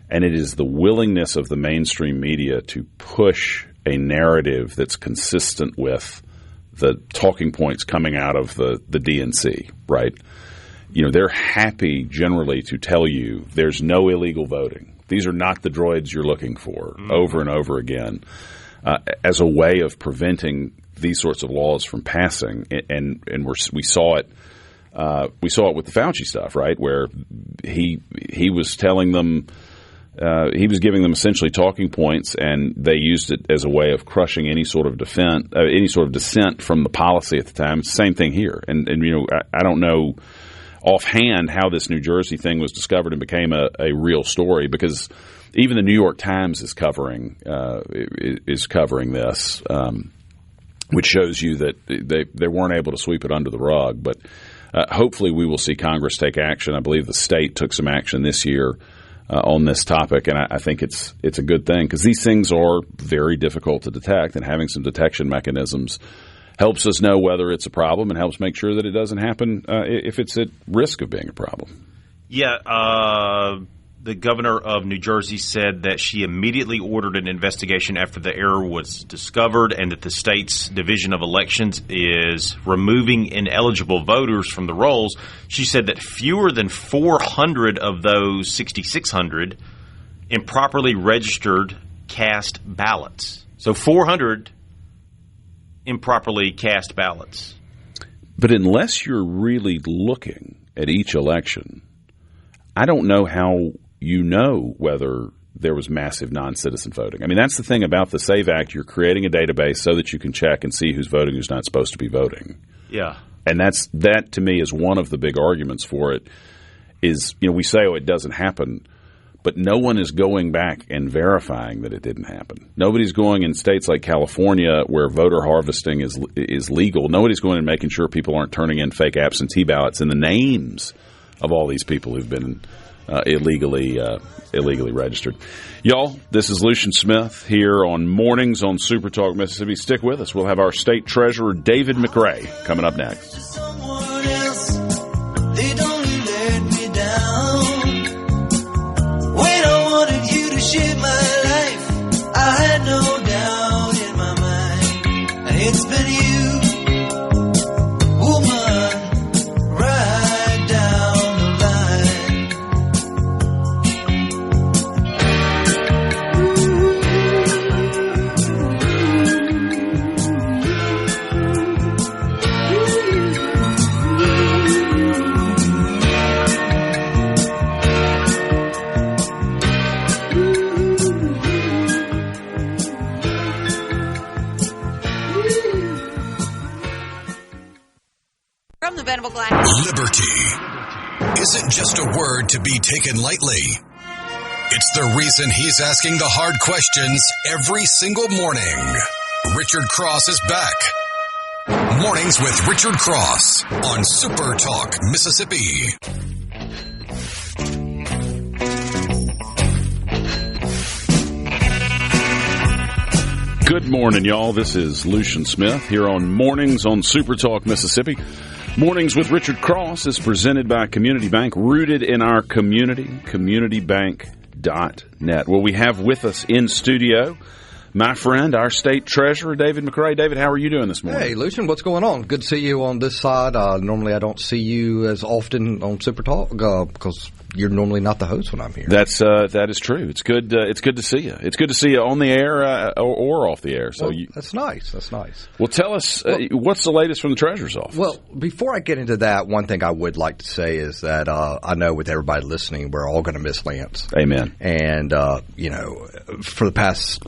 And it is the willingness of the mainstream media to push a narrative that's consistent with the talking points coming out of the DNC, right? You know, they're happy generally to tell you there's no illegal voting. These are not the droids you're looking for, over and over again, as a way of preventing these sorts of laws from passing. And we saw it. We saw it with the Fauci stuff, right, where he was telling them he was giving them essentially talking points, and they used it as a way of crushing any sort of dissent from the policy at the time. It's the same thing here. And I don't know offhand how this New Jersey thing was discovered and became a real story, because even the New York Times is covering this, which shows you that they weren't able to sweep it under the rug. But hopefully we will see Congress take action. I believe the state took some action this year on this topic, and I think it's a good thing, because these things are very difficult to detect, and having some detection mechanisms helps us know whether it's a problem and helps make sure that it doesn't happen if it's at risk of being a problem. Yeah, the governor of New Jersey said that she immediately ordered an investigation after the error was discovered, and that the state's Division of Elections is removing ineligible voters from the rolls. She said that fewer than 400 of those 6,600 improperly registered cast ballots. So 400 improperly cast ballots. But unless you're really looking at each election, I don't know how you know whether there was massive non-citizen voting. I mean, that's the thing about the SAVE Act. You're creating a database so that you can check and see who's voting, who's not supposed to be voting. Yeah. And that to me is one of the big arguments for it is, we say, it doesn't happen, but no one is going back and verifying that it didn't happen. Nobody's going in states like California, where voter harvesting is legal. Nobody's going and making sure people aren't turning in fake absentee ballots in the names of all these people who've been illegally registered. Y'all, this is Lucian Smith here on Mornings on SuperTalk Mississippi. Stick with us. We'll have our State Treasurer David McRae coming up next. Share my life, I had no doubt in my mind. It's been you, woman, right down the Liberty isn't just a word to be taken lightly. It's the reason he's asking the hard questions every single morning. Richard Cross is back. Mornings with Richard Cross on SuperTalk Mississippi. Good morning, y'all. This is Lucian Smith here on Mornings on SuperTalk Mississippi. Mornings with Richard Cross is presented by Community Bank, rooted in our community, communitybank.net. Well, we have with us in studio my friend, our State Treasurer, David McRae. David, how are you doing this morning? Hey, Lucian, what's going on? Good to see you on this side. Normally I don't see you as often on SuperTalk because you're normally not the host when I'm here. That is true. It's good to see you. It's good to see you on the air or off the air. So that's nice. That's nice. Well, tell us, what's the latest from the Treasurer's office? Well, before I get into that, one thing I would like to say is that I know with everybody listening, we're all going to miss Lance. Amen. And, for the past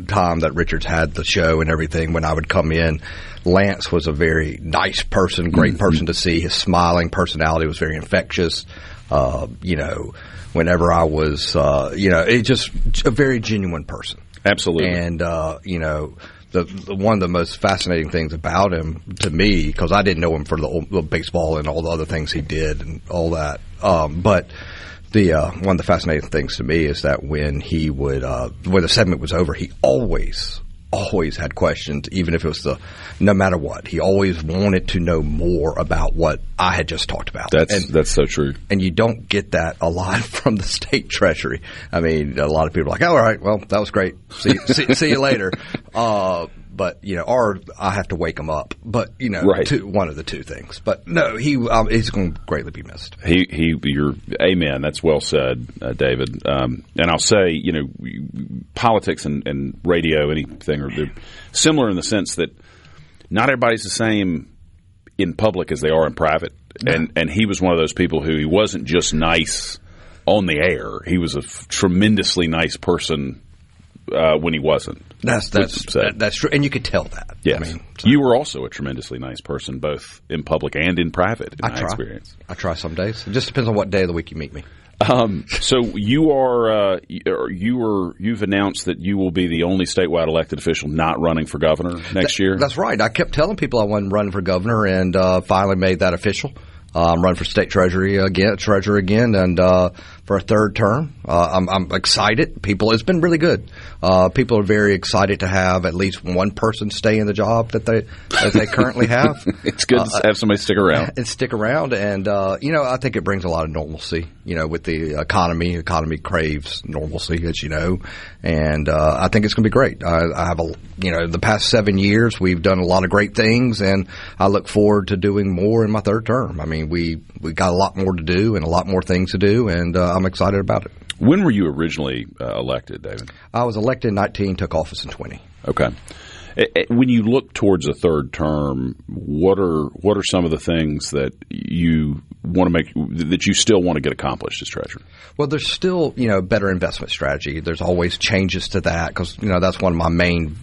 time that Richard's had the show and everything, when I would come in, Lance was a very nice person, great person to see. His smiling personality was very infectious. Whenever I was, it's just a very genuine person. Absolutely. And, the one of the most fascinating things about him to me, because I didn't know him for the baseball and all the other things he did and all that, but one of the fascinating things to me is that when he would, when the segment was over, he always had questions, even if it was no matter what. He always wanted to know more about what I had just talked about. That's so true. And you don't get that a lot from the state treasury. I mean, a lot of people are like, oh, all right, well, that was great. See you later. But, or I have to wake him up. But, right. One of the two things. But no, he's going to greatly be missed. You're amen. That's well said, David. And I'll say, politics and radio, anything, they're similar in the sense that not everybody's the same in public as they are in private. And he was one of those people who he wasn't just nice on the air, he was a tremendously nice person when he wasn't. That's true, and you could tell that. Yes. I mean, you were also a tremendously nice person, both in public and in private. In my experience, I try some days. It just depends on what day of the week you meet me. So you've announced that you will be the only statewide elected official not running for governor next year. That's right. I kept telling people I wasn't running for governor, and finally made that official. I'm running for state treasurer again, and for a third term. I'm excited. It's been really good. People are very excited to have at least one person stay in the job that they currently have. It's good to have somebody stick around. And I think it brings a lot of normalcy. With the economy. Economy craves normalcy, as you know, and I think it's going to be great. I have the past 7 years we've done a lot of great things, and I look forward to doing more in my third term. I mean, we got a lot more to do and a lot more things to do, and I'm excited about it. When were you originally elected, David? I was elected in 19, took office in 20. Okay. When you look towards a third term, what are some of the things that you want to make that you still want to get accomplished as treasurer? Well, there's still better investment strategy. There's always changes to that because that's one of my main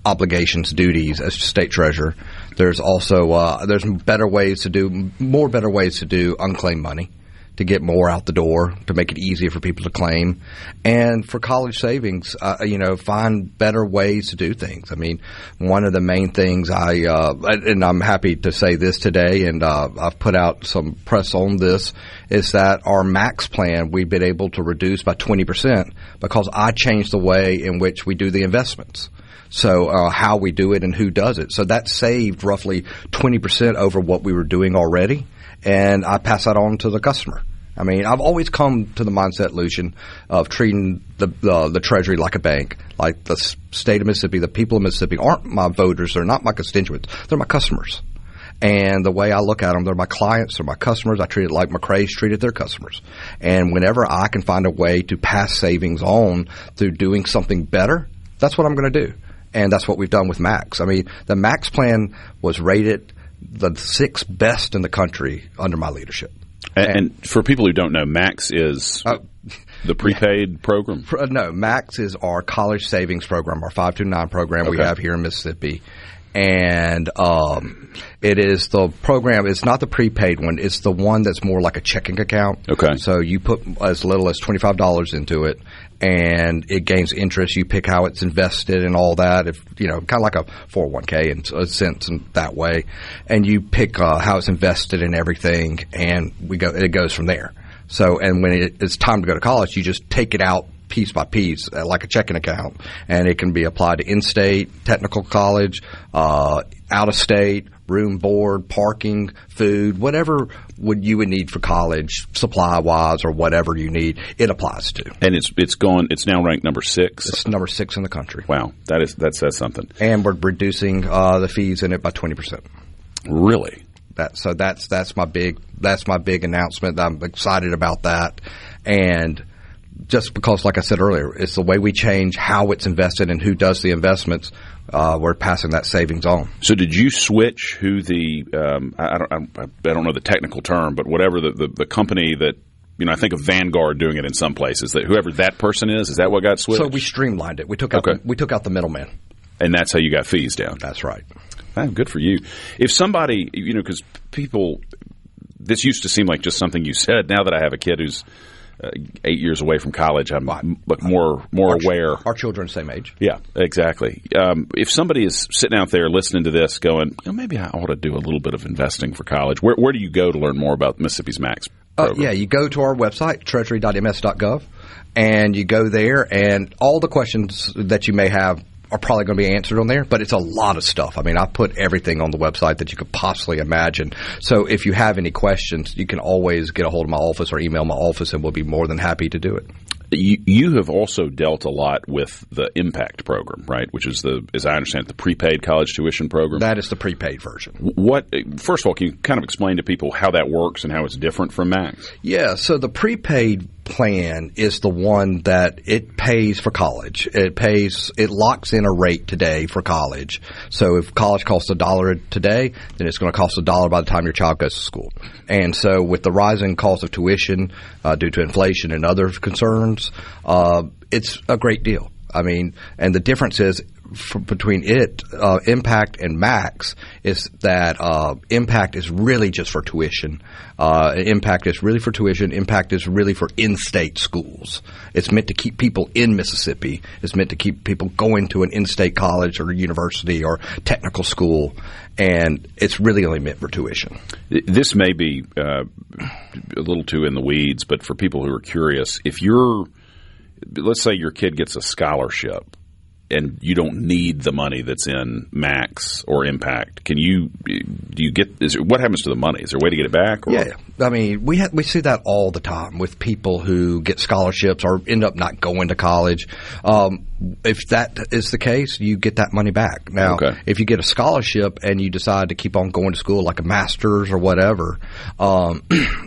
obligations, duties as state treasurer. There's also there's more better ways to do unclaimed money, to get more out the door, to make it easier for people to claim, and for college savings, find better ways to do things. I mean, one of the main things and I'm happy to say this today, and I've put out some press on this, is that our max plan we've been able to reduce by 20% because I changed the way in which we do the investments. So how we do it and who does it. So that saved roughly 20% over what we were doing already, and I pass that on to the customer. I mean, I've always come to the mindset, Lucian, of treating the Treasury like a bank, like the state of Mississippi. The people of Mississippi aren't my voters. They're not my constituents. They're my customers. And the way I look at them, they're my clients, they're my customers. I treat it like McRae's treated their customers. And whenever I can find a way to pass savings on through doing something better, that's what I'm going to do. And that's what we've done with Max. I mean, the Max plan was rated the 6th best in the country under my leadership. And for people who don't know, Max is the prepaid program? No, Max is our college savings program, our 529 program we have here in Mississippi. And it is the program. It's not the prepaid one. It's the one that's more like a checking account. Okay. So you put as little as $25 into it, and it gains interest. You pick how it's invested and all that. If kind of like a 401k in a sense, in that way. And you pick how it's invested and everything, and it goes from there. So, and when it's time to go to college, you just take it out piece by piece, like a checking account, and it can be applied to in-state, technical college, out-of-state, room, board, parking, food, whatever you would need for college, supply-wise or whatever you need, it applies to. And it's now ranked number 6? It's number 6 in the country. Wow. That says something. And we're reducing the fees in it by 20%. Really? So that's my big announcement. I'm excited about that. And just because, like I said earlier, it's the way we change how it's invested and who does the investments. We're passing that savings on. So, did you switch who the I don't know the technical term, but whatever the company that I think of Vanguard doing it in some places, that whoever that person is that what got switched? So we streamlined it. We took out the middleman, and that's how you got fees down. That's right. Good for you. If somebody, because people, this used to seem like just something you said. Now that I have a kid who's 8 years away from college, I'm more aware. Our children the same age. Yeah, exactly. If somebody is sitting out there listening to this going, maybe I ought to do a little bit of investing for college, where do you go to learn more about Mississippi's Max program? You go to our website, treasury.ms.gov, and you go there, and all the questions that you may have are probably going to be answered on there, but it's a lot of stuff. I mean, I put everything on the website that you could possibly imagine. So if you have any questions, you can always get a hold of my office or email my office, and we'll be more than happy to do it. You have also dealt a lot with the Impact program, right? Which is as I understand it, the prepaid college tuition program. That is the prepaid version. First of all, can you kind of explain to people how that works and how it's different from Max? Yeah. So the prepaid plan is the one that it pays for college. It locks in a rate today for college. So if college costs $1 today, then it's going to cost $1 by the time your child goes to school. And so with the rising cost of tuition due to inflation and other concerns, it's a great deal. I mean, and the difference is between Impact and Max is that Impact is really just for tuition. Impact is really for tuition. Impact is really for in-state schools. It's meant to keep people in Mississippi. It's meant to keep people going to an in-state college or university or technical school, and it's really only meant for tuition. This may be a little too in the weeds, but for people who are curious, let's say your kid gets a scholarship and you don't need the money that's in Max or Impact. What happens to the money? Is there a way to get it back? Or? Yeah. I mean, we see that all the time with people who get scholarships or end up not going to college. If that is the case, you get that money back. Now, if you get a scholarship and you decide to keep on going to school like a master's or whatever,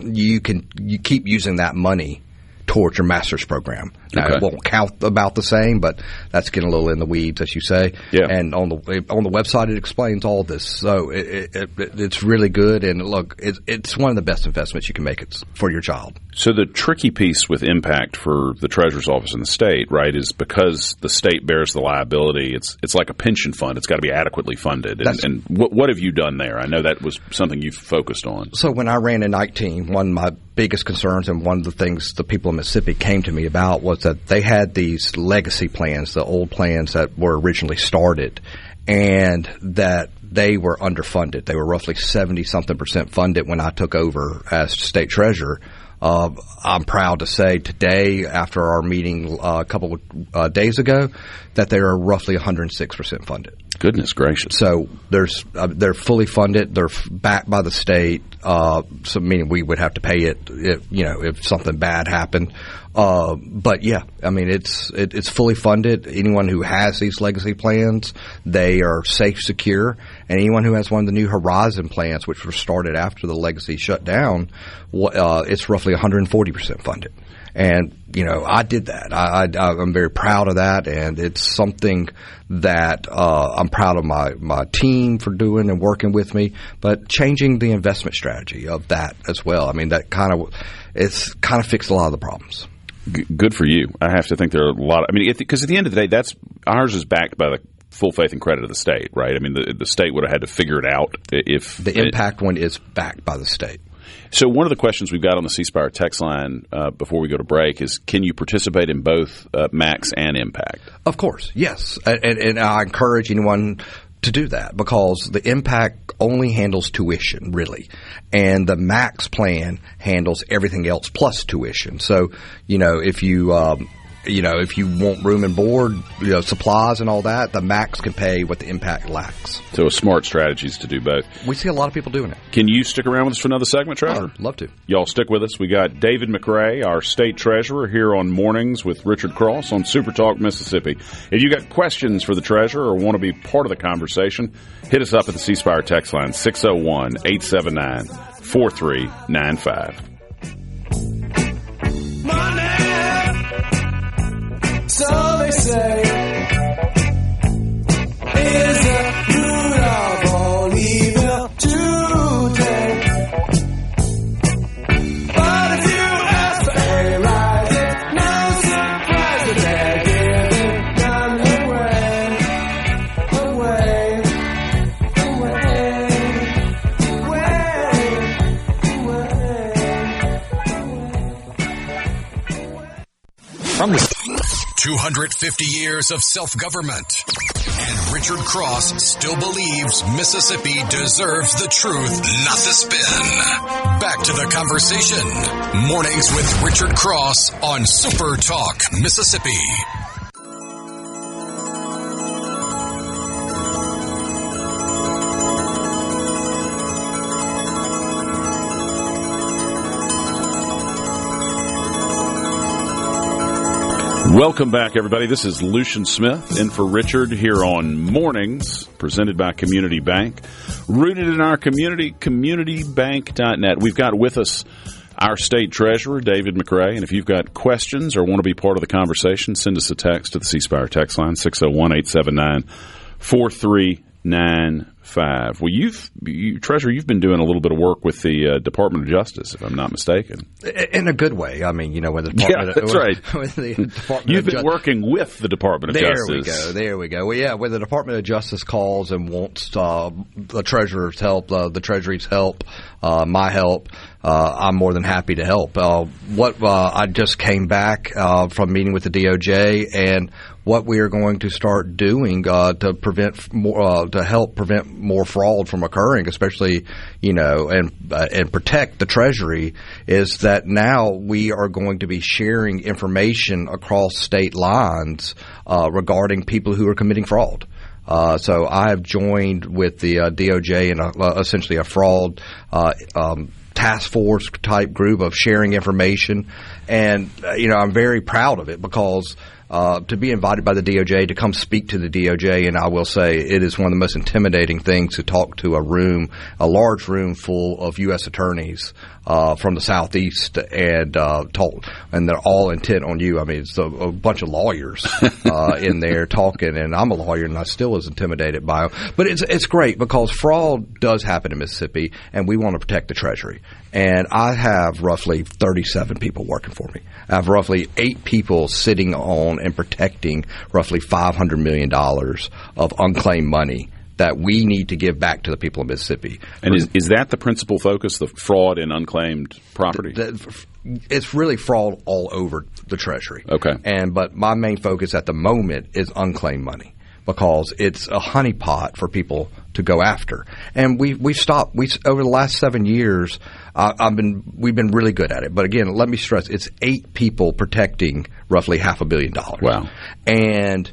you keep using that money towards your master's program. Now, it won't count about the same, but that's getting a little in the weeds, as you say. Yeah. And on the website, it explains all this. So it's really good. And look, it's one of the best investments you can make for your child. So the tricky piece with Impact for the Treasurer's Office in the state, right, is because the state bears the liability. It's like a pension fund. It's got to be adequately funded. And what have you done there? I know that was something you focused on. So when I ran in 19, one of my biggest concerns and one of the things the people in Mississippi came to me about was that they had these legacy plans, the old plans that were originally started, and that they were underfunded. They were roughly 70-something% funded when I took over as state treasurer. I'm proud to say today, after our meeting a couple of days ago, that they are roughly 106% funded. Goodness gracious! So they're fully funded. They're backed by the state. So meaning we would have to pay it, if something bad happened. But yeah, I mean it's fully funded. Anyone who has these legacy plans, they are safe, secure, and anyone who has one of the new Horizon plans, which were started after the legacy shut down, it's roughly 140% funded. And I did that. I'm very proud of that, and it's something that I'm proud of my team for doing and working with me. But changing the investment strategy of that as well. I mean, that kind of fixed a lot of the problems. Good for you. I have to think there are a lot. Because at the end of the day, ours is backed by the full faith and credit of the state, right? I mean, the state would have had to figure it out if the Impact one is backed by the state. So one of the questions we've got on the C-Spire text line before we go to break is, can you participate in both Max and Impact? Of course, yes. And I encourage anyone to do that because the Impact only handles tuition, really. And the Max plan handles everything else plus tuition. So, if you want room and board, supplies and all that, the Max can pay what the Impact lacks. So a smart strategy is to do both. We see a lot of people doing it. Can you stick around with us for another segment, Treasurer? I'd love to. Y'all stick with us. We got David McRae, our state treasurer, here on Mornings with Richard Cross on SuperTalk Mississippi. If you got questions for the treasurer or want to be part of the conversation, hit us up at the C-Spire text line, 601-879-4395. So they say, is the root of all evil today. But if you ask for a rise, it's no surprise that they're giving none away. From the 250 years of self-government. And Richard Cross still believes Mississippi deserves the truth, not the spin. Back to the conversation. Mornings with Richard Cross on Super Talk Mississippi. Welcome back, everybody. This is Lucian Smith in for Richard here on Mornings, presented by Community Bank. Rooted in our community, communitybank.net. We've got with us our State Treasurer, David McRae. And if you've got questions or want to be part of the conversation, send us a text to the C Spire text line, 601-879-4395. Well, Treasurer, you've been doing a little bit of work with the Department of Justice, if I'm not mistaken. In a good way. I mean, when the Department that's right. You've been working with the Department of Justice. There we go. Well, yeah, when the Department of Justice calls and wants the Treasurer's help, the Treasury's help, my help, I'm more than happy to help. I just came back from meeting with the DOJ, and what we are going to start doing to prevent more, to help prevent more fraud from occurring, especially and protect the Treasury, is that now we are going to be sharing information across state lines regarding people who are committing fraud. So I have joined with the DOJ in essentially a fraud task force type group of sharing information, and I'm very proud of it because to be invited by the DOJ to come speak to the DOJ, and I will say it is one of the most intimidating things to talk to a large room full of U.S. attorneys from the Southeast, and they're all intent on you. I mean, it's a bunch of lawyers in there talking, and I'm a lawyer, and I still was intimidated by them. But it's great because fraud does happen in Mississippi, and we want to protect the Treasury. And I have roughly 37 people working for me. I have roughly 8 people sitting on and protecting roughly $500 million of unclaimed money that we need to give back to the people of Mississippi. And is that the principal focus, the fraud in unclaimed property? It's really fraud all over the Treasury. Okay. But my main focus at the moment is unclaimed money, because it's a honeypot for people to go after. And we've stopped. Over the last 7 years, we've been really good at it. But again, let me stress, it's 8 people protecting roughly $500 million. Wow. And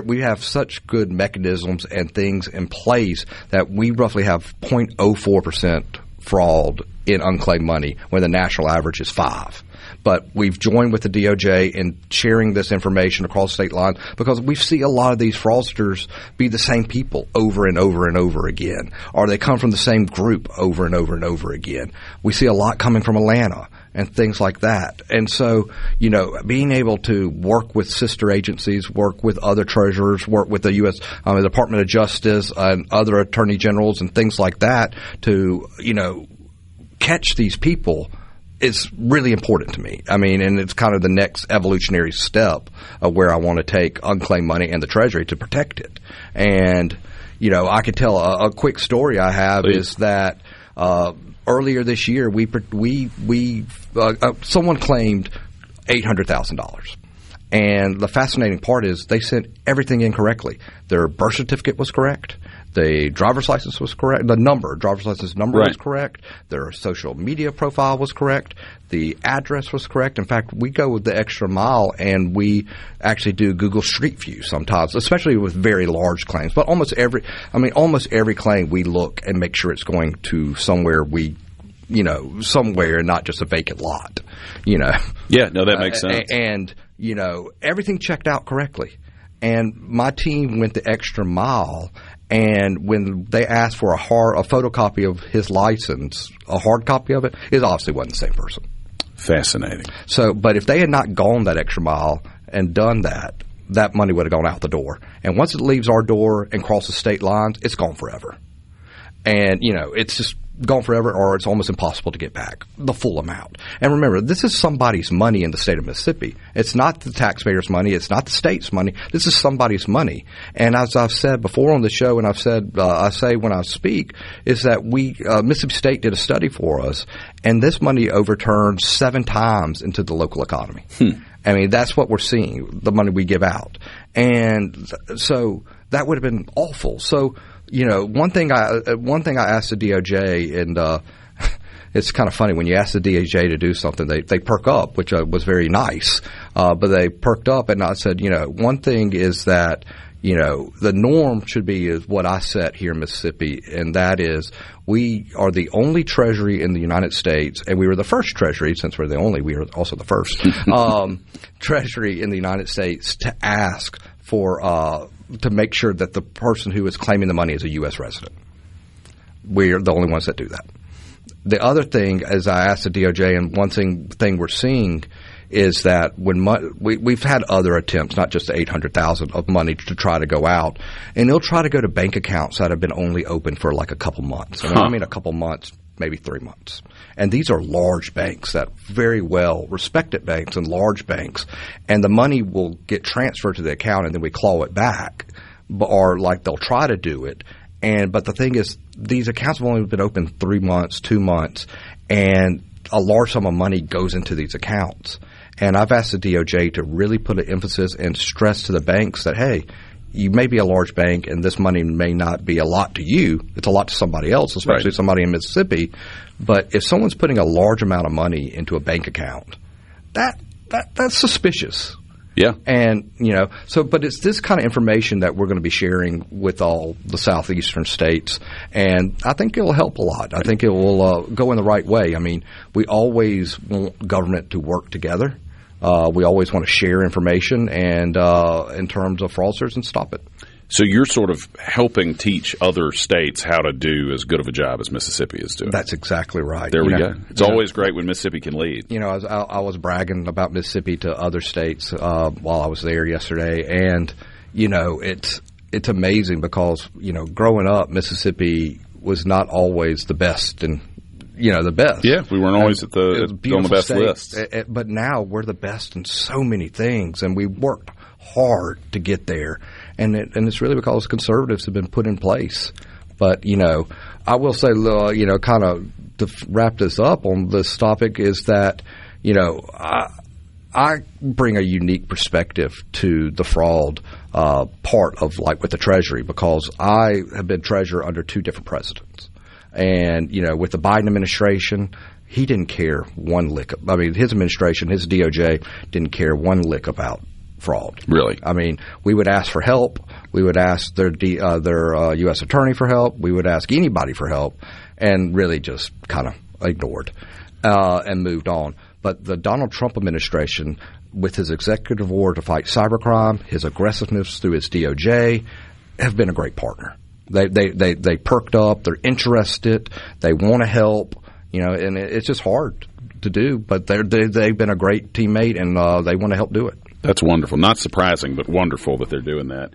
we have such good mechanisms and things in place that we roughly have 0.04% fraud in unclaimed money when the national average is 5%. But we've joined with the DOJ in sharing this information across state lines because we see a lot of these fraudsters be the same people over and over and over again, or they come from the same group over and over and over again. We see a lot coming from Atlanta and things like that. And so, being able to work with sister agencies, work with other treasurers, work with the U.S. Department of Justice and other attorney generals and things like that to, catch these people is really important to me. I mean, and it's kind of the next evolutionary step of where I want to take unclaimed money and the Treasury to protect it. And, I could tell a quick story I have. Please. Is that earlier this year someone claimed $800,000. And the fascinating part is they sent everything in correctly. Their birth certificate was correct. The driver's license was correct. The driver's license number was correct. Their social media profile was correct. The address was correct. In fact, we go with the extra mile, and we actually do Google Street View sometimes, especially with very large claims. But almost every claim we look and make sure it's going to somewhere somewhere, not just a vacant lot. Yeah, no, that makes sense. And everything checked out correctly. And my team went the extra mile. And when they asked for a photocopy of his license, a hard copy of it obviously wasn't the same person. Fascinating. So, but if they had not gone that extra mile and done that, that money would have gone out the door. And once it leaves our door and crosses state lines, it's gone forever. And, it's just gone forever, or it's almost impossible to get back the full amount. And remember, this is somebody's money in the state of Mississippi. It's not the taxpayers' money. It's not the state's money. This is somebody's money. And as I've said before on the show, and I say when I speak, is that Mississippi State did a study for us, and this money overturned 7 times into the local economy. I mean, that's what we're seeing, the money we give out. And so that would have been awful. So, one thing I asked the DOJ, and it's kind of funny when you ask the DOJ to do something, they perk up, which was very nice. But they perked up, and I said, one thing is that the norm should be is what I set here in Mississippi, and that is we are the only treasury in the United States, and we were the first treasury, since we're the only, we are also the first treasury in the United States to ask for to make sure that the person who is claiming the money is a U.S. resident. We're the only ones that do that. the other thing, as I asked the DOJ, and one thing we're seeing is that when we've had other attempts, not just the $800,000 of money to try to go out, and they'll try to go to bank accounts that have been only open for like a couple months. I mean a couple months, maybe 3 months. And these are large banks, that very well respected banks and large banks, and the money will get transferred to the account and then we claw it back, or like they'll try to do it. But the thing is, these accounts have only been open 3 months, 2 months, and a large sum of money goes into these accounts. And I've asked the DOJ to really put an emphasis and stress to the banks that, hey, you may be a large bank and this money may not be a lot to you. It's a lot to somebody else, especially somebody in Mississippi. But if someone's putting a large amount of money into a bank account, that's suspicious. Yeah. And, but it's this kind of information that we're going to be sharing with all the southeastern states. And I think it will help a lot. I think it will go in the right way. I mean, we always want government to work together. We always want to share information and in terms of fraudsters and stop it. So you're sort of helping teach other states how to do as good of a job as Mississippi is doing. That's exactly right. There we go. It's always great when Mississippi can lead. I was bragging about Mississippi to other states while I was there yesterday, and it's amazing because growing up, Mississippi was not always the best and the best. Yeah, we weren't always on the best list. But now we're the best in so many things, and we worked hard to get there. And it's really because conservatives have been put in place. But, I will say, kind of to wrap this up on this topic is that, I bring a unique perspective to the fraud part of with the Treasury, because I have been treasurer under 2 different presidents. And, with the Biden administration, he didn't care one lick. His administration, his DOJ didn't care one lick about fraud. Really? We would ask for help. We would ask their U.S. attorney for help. We would ask anybody for help, and really just kind of ignored and moved on. But the Donald Trump administration, with his executive order to fight cybercrime, his aggressiveness through his DOJ, have been a great partner. They perked up. They're interested. They want to help. And it's just hard to do. But they've been a great teammate, and they want to help do it. That's wonderful. Not surprising, but wonderful that they're doing that.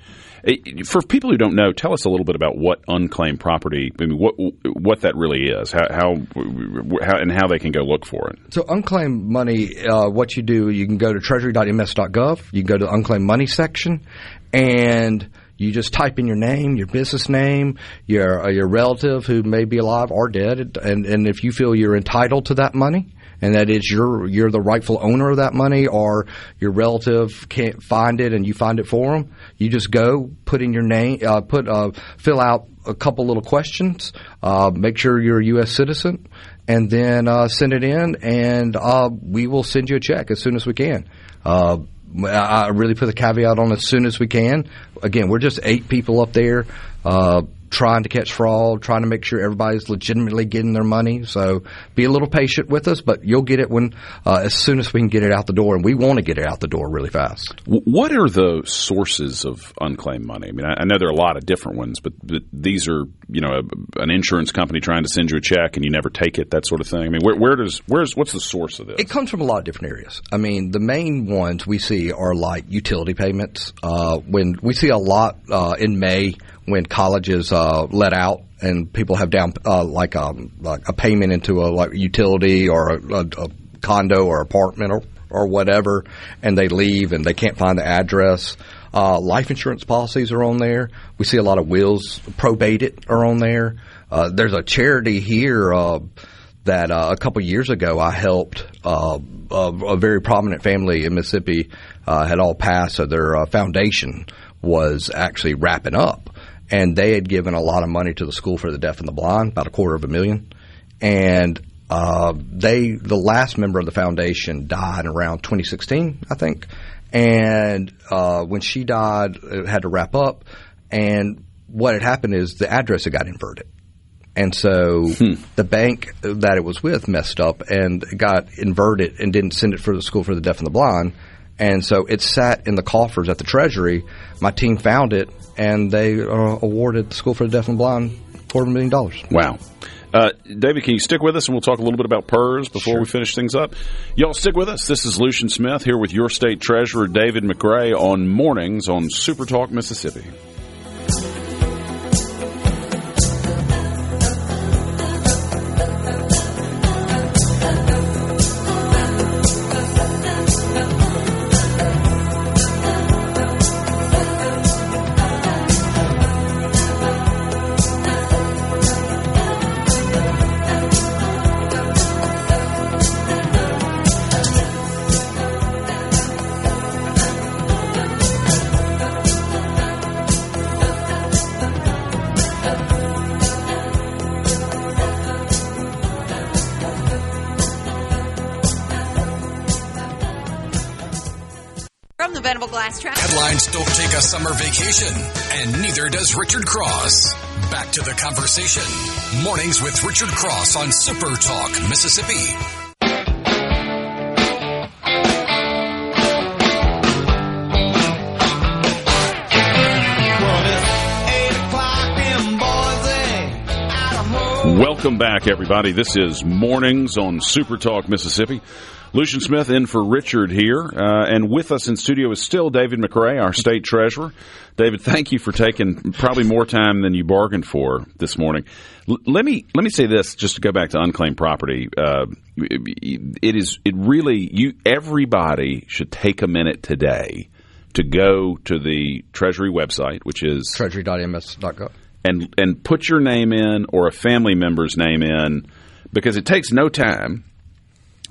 For people who don't know, tell us a little bit about what unclaimed property, what that really is, how and how they can go look for it. So unclaimed money, what you do, you can go to treasury.ms.gov. You can go to the unclaimed money section, and you just type in your name, your business name, your relative who may be alive or dead, and if you feel you're entitled to that money, and that is you're the rightful owner of that money, or your relative can't find it and you find it for them, you just go, put in your name, fill out a couple little questions, make sure you're a U.S. citizen, and then send it in, and we will send you a check as soon as we can. I really put the caveat on as soon as we can. Again, we're just 8 people up there trying to catch fraud, trying to make sure everybody's legitimately getting their money. So be a little patient with us, but you'll get it when as soon as we can get it out the door, and we want to get it out the door really fast. What are the sources of unclaimed money? I know there are a lot of different ones, but these are an insurance company trying to send you a check and you never take it, that sort of thing. What's the source of this? It comes from a lot of different areas. The main ones we see are like utility payments. When we see a lot in May when colleges let out and people have down like a payment into a utility or a condo or apartment or whatever, and they leave and they can't find the address. Life insurance policies are on there. We see a lot of wills probated are on there. There's a charity here that a couple years ago I helped. A very prominent family in Mississippi had all passed, so their foundation was actually wrapping up. And they had given a lot of money to the School for the Deaf and the Blind, about $250,000. And the last member of the foundation died around 2016, I think. And when she died, it had to wrap up. And what had happened is the address had got inverted. And so the bank that it was with messed up and got inverted and didn't send it for the School for the Deaf and the Blind. And so it sat in the coffers at the Treasury. My team found it, and they awarded the School for the Deaf and Blind $250,000. Wow. David, can you stick with us and we'll talk a little bit about PERS before we finish things up? Y'all stick with us. This is Lucian Smith here with your State Treasurer David McRae on Mornings on SuperTalk Mississippi. From the Venable Glass Trap. Headlines don't take a summer vacation, and neither does Richard Cross. Back to the conversation. Mornings with Richard Cross on SuperTalk Mississippi. Welcome back, everybody. This is Mornings on SuperTalk Mississippi. Lucian Smith in for Richard here, and with us in studio is still David McRae, our state treasurer. David, thank you for taking probably more time than you bargained for this morning. Let me say this, just to go back to unclaimed property. Everybody should take a minute today to go to the Treasury website, which is treasury.ms.gov, and put your name in or a family member's name in, because it takes no time.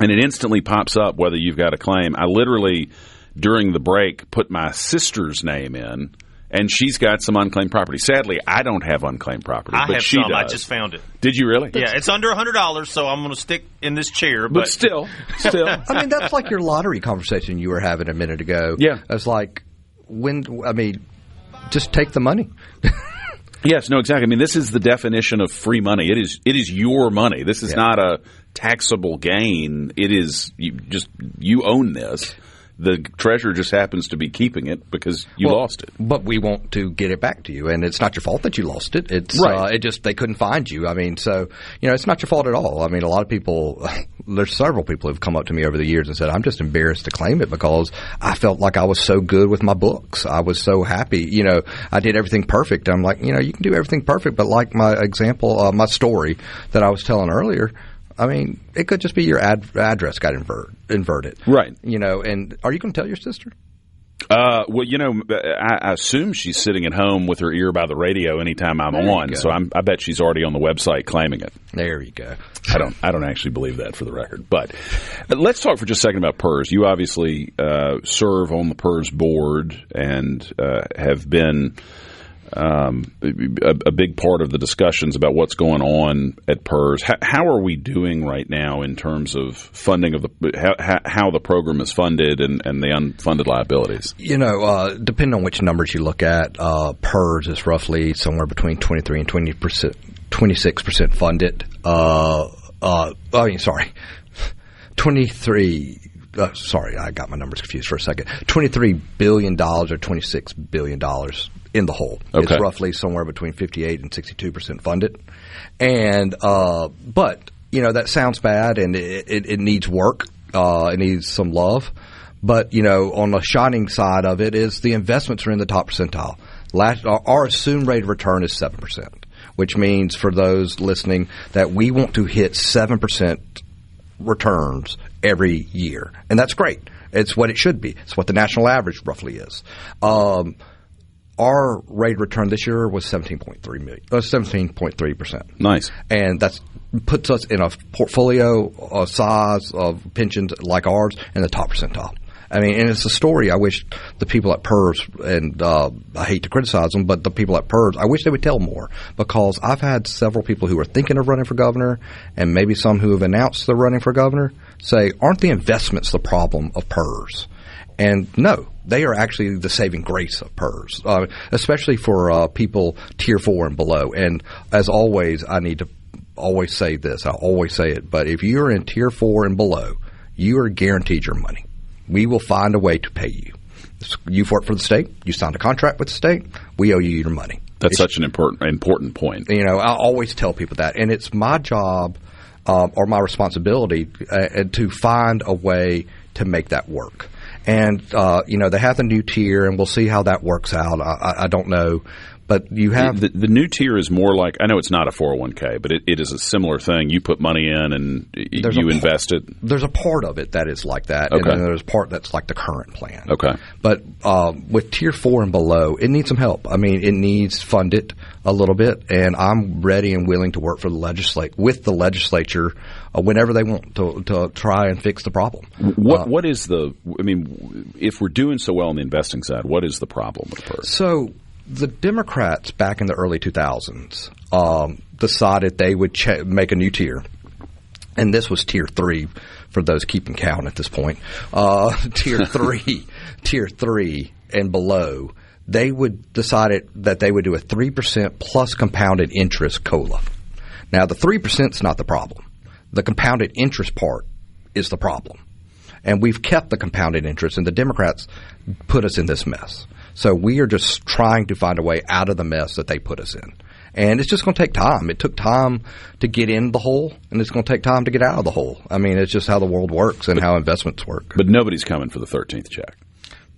And it instantly pops up whether you've got a claim. I literally, during the break, put my sister's name in, and she's got some unclaimed property. Sadly, I don't have unclaimed property, but she does. I just found it. Did you really? Yeah, it's under $100, so I'm going to stick in this chair. But still. I mean, that's like your lottery conversation you were having a minute ago. Yeah. It's like, just take the money. Yes, no, exactly. I mean, this is the definition of free money. It is your money. This is not a taxable gain. It is you own this. The treasurer just happens to be keeping it because you lost it. But we want to get it back to you, and it's not your fault that you lost it. It's right. They couldn't find you. I mean, so it's not your fault at all. I mean, a lot of people. There's several people who've come up to me over the years and said, "I'm just embarrassed to claim it because I felt like I was so good with my books. I was so happy. I did everything perfect." I'm like, you can do everything perfect, but like my example, my story that I was telling earlier. I mean, it could just be your address got inverted. Right. And are you going to tell your sister? I assume she's sitting at home with her ear by the radio anytime I'm on. So I bet she's already on the website claiming it. There you go. I don't actually believe that, for the record. But let's talk for just a second about PERS. You obviously serve on the PERS board and have been a big part of the discussions about what's going on at PERS. How are we doing right now in terms of funding of how the program is funded and the unfunded liabilities? Depending on which numbers you look at, PERS is roughly somewhere between 23 and 26% funded. 23. Sorry, I got my numbers confused for a second. $23 billion or $26 billion in the whole. Okay. It's roughly somewhere between 58 and 62% funded. And but that sounds bad, and it needs work. It needs some love. But on the shining side of it is the investments are in the top percentile. Our assumed rate of return is 7%, which means for those listening that we want to hit 7% returns every year, and that's great. It's what it should be. It's what the national average roughly is. Our rate of return this year was 17.3%. Nice, and that puts us in a portfolio size of pensions like ours in the top percentile. I mean, and it's a story I wish the people at PERS, and I hate to criticize them, but the people at PERS, I wish they would tell more, because I've had several people who are thinking of running for governor, and maybe some who have announced they're running for governor, say, aren't the investments the problem of PERS? And no, they are actually the saving grace of PERS, especially for people Tier 4 and below. And as always, I need to always say this. I always say it, but if you're in Tier 4 and below, you are guaranteed your money. We will find a way to pay you. You've worked for the state. You signed a contract with the state. We owe you your money. That's such an important point. You know, I always tell people that, and it's my job or my responsibility to find a way to make that work. And you know, they have the new tier, and we'll see how that works out. I don't know. But you have the new tier is more like, I know it's not a 401k, but it is a similar thing. You put money in and you invest it. There's a part of it that is like that, and then there's a part that's like the current plan. Okay. But with tier 4 and below, it needs some help. I mean, it needs funded a little bit, and I'm ready and willing to work for with the legislature whenever they want to try and fix the problem. What is if we're doing so well on the investing side, what is the problem with PERS? So the Democrats back in the early 2000s decided they would make a new tier, and this was tier 3 for those keeping count at this point. Tier 3 and below, they would decided that they would do a 3% plus compounded interest COLA. Now the 3% is not the problem. The compounded interest part is the problem, and we've kept the compounded interest, and the Democrats put us in this mess. So we are just trying to find a way out of the mess that they put us in. And it's just going to take time. It took time to get in the hole, and it's going to take time to get out of the hole. I mean, it's just how the world works and how investments work. But nobody's coming for the 13th check.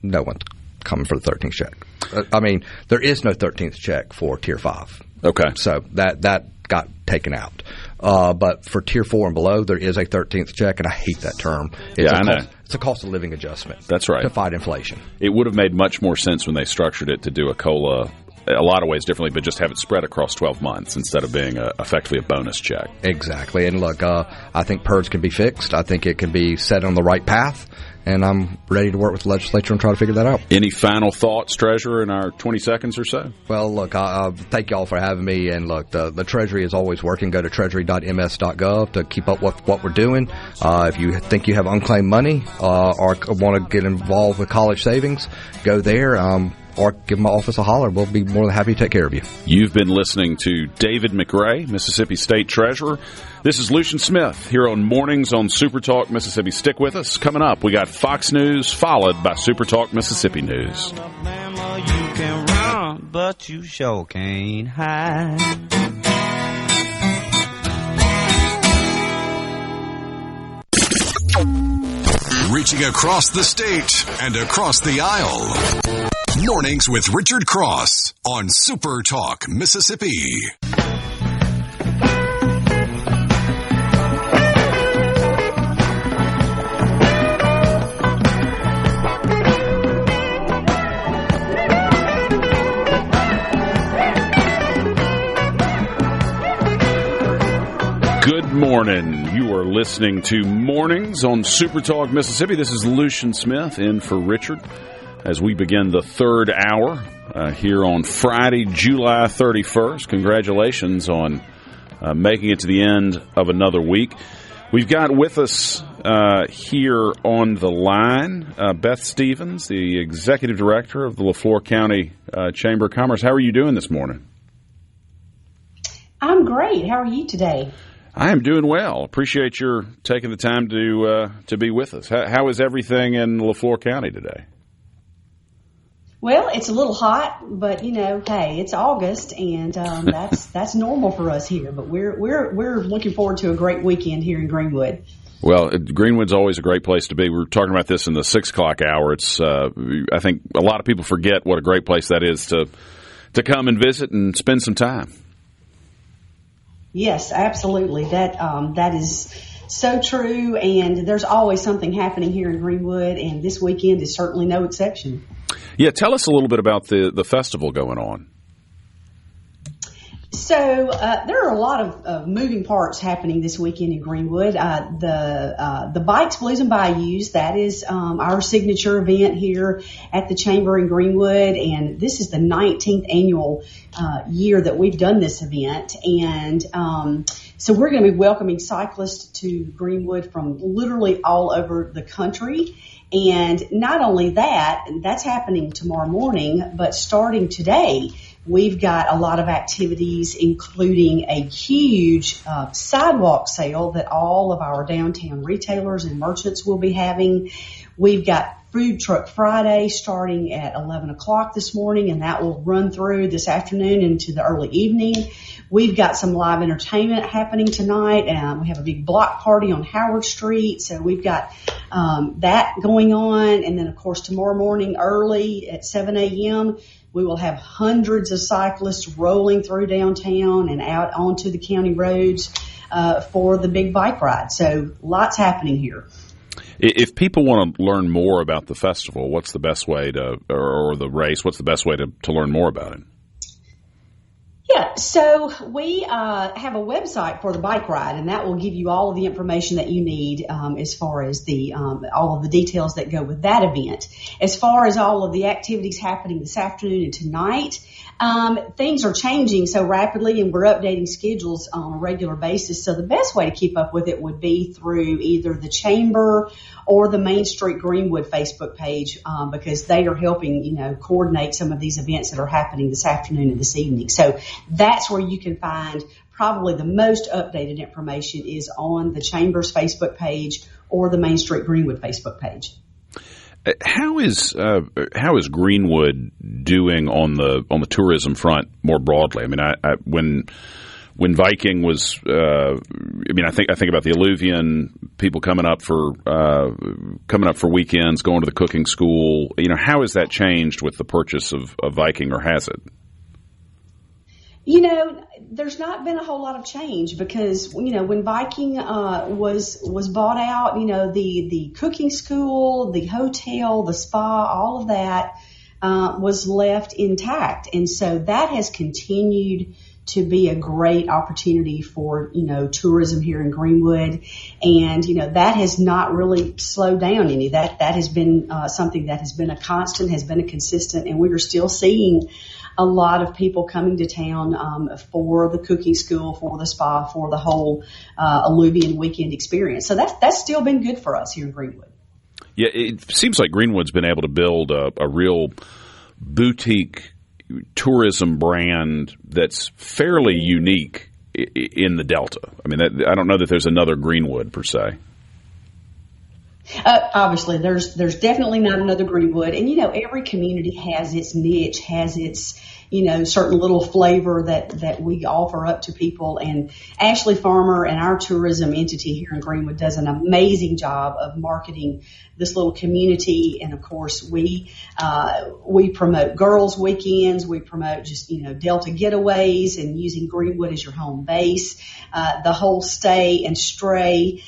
No one's coming for the 13th check. I mean, there is no 13th check for Tier 5. Okay. So that got taken out. But for Tier 4 and below, there is a 13th check, and I hate that term. I know. It's a cost of living adjustment. That's right. To fight inflation. It would have made much more sense when they structured it to do a COLA a lot of ways differently, but just have it spread across 12 months instead of being effectively a bonus check. Exactly. And look, I think PERS can be fixed. I think it can be set on the right path. And I'm ready to work with the legislature and try to figure that out. Any final thoughts, Treasurer, in our 20 seconds or so? Well, look, thank you all for having me. And look, the Treasury is always working. Go to treasury.ms.gov to keep up with what we're doing. If you think you have unclaimed money or want to get involved with college savings, go there. Or give my office a holler. We'll be more than happy to take care of you. You've been listening to David McRae, Mississippi State Treasurer. This is Lucian Smith here on Mornings on SuperTalk Mississippi. Stick with us. Coming up, we got Fox News followed by SuperTalk Mississippi News. Alabama, you can run, but you sure can't hide. Reaching across the state and across the aisle. Mornings with Richard Cross on SuperTalk Mississippi. Good morning. You are listening to Mornings on SuperTalk Mississippi. This is Lucian Smith in for Richard as we begin the third hour here on Friday, July 31st. Congratulations on making it to the end of another week. We've got with us here on the line Beth Stevens, the Executive Director of the Leflore County Chamber of Commerce. How are you doing this morning? I'm great. How are you today? I am doing well. Appreciate your taking the time to be with us. How is everything in Leflore County today? Well, it's a little hot, but hey, it's August, and that's normal for us here. But we're looking forward to a great weekend here in Greenwood. Well, Greenwood's always a great place to be. We were talking about this in the 6 o'clock hour. It's I think a lot of people forget what a great place that is to come and visit and spend some time. Yes, absolutely. That is so true, and there's always something happening here in Greenwood, and this weekend is certainly no exception. Yeah, tell us a little bit about the festival going on. So there are a lot of moving parts happening this weekend in Greenwood. The Bikes, Blues, and Bayous, that is our signature event here at the Chamber in Greenwood, and this is the 19th annual year that we've done this event. And so we're going to be welcoming cyclists to Greenwood from literally all over the country. And not only that, that's happening tomorrow morning, but starting today, we've got a lot of activities, including a huge sidewalk sale that all of our downtown retailers and merchants will be having. We've got Food Truck Friday starting at 11 o'clock this morning, and that will run through this afternoon into the early evening. We've got some live entertainment happening tonight. We have a big block party on Howard Street, so we've got that going on. And then, of course, tomorrow morning early at 7 a.m., we will have hundreds of cyclists rolling through downtown and out onto the county roads for the big bike ride. So lots happening here. If people want to learn more about the festival, what's the best way to, or the race, what's the best way to learn more about it? Yeah, so we have a website for the bike ride, and that will give you all of the information that you need as far as the all of the details that go with that event. As far as all of the activities happening this afternoon and tonight, things are changing so rapidly, and we're updating schedules on a regular basis. So the best way to keep up with it would be through either the Chamber or the Main Street Greenwood Facebook page, because they are helping, coordinate some of these events that are happening this afternoon and this evening. So that's where you can find probably the most updated information is on the Chamber's Facebook page or the Main Street Greenwood Facebook page. How is Greenwood doing on the tourism front more broadly? I mean, when Viking was, I think about the Alluvion, people coming up for weekends, going to the cooking school. How has that changed with the purchase of Viking, or has it? There's not been a whole lot of change because, when Viking was bought out, the cooking school, the hotel, the spa, all of that was left intact. And so that has continued to be a great opportunity for, tourism here in Greenwood. And, that has not really slowed down any. That has been something that has been a constant, has been a consistent, and we are still seeing a lot of people coming to town for the cooking school, for the spa, for the whole Alluvion weekend experience. So that's still been good for us here in Greenwood. Yeah, it seems like Greenwood's been able to build a real boutique tourism brand that's fairly unique in the Delta. I mean, I don't know that there's another Greenwood per se. Obviously, there's definitely not another Greenwood, and every community has its niche, has its certain little flavor that we offer up to people. And Ashley Farmer and our tourism entity here in Greenwood does an amazing job of marketing this little community. And of course, we promote girls' weekends, we promote just Delta getaways and using Greenwood as your home base. The whole Stay and Stray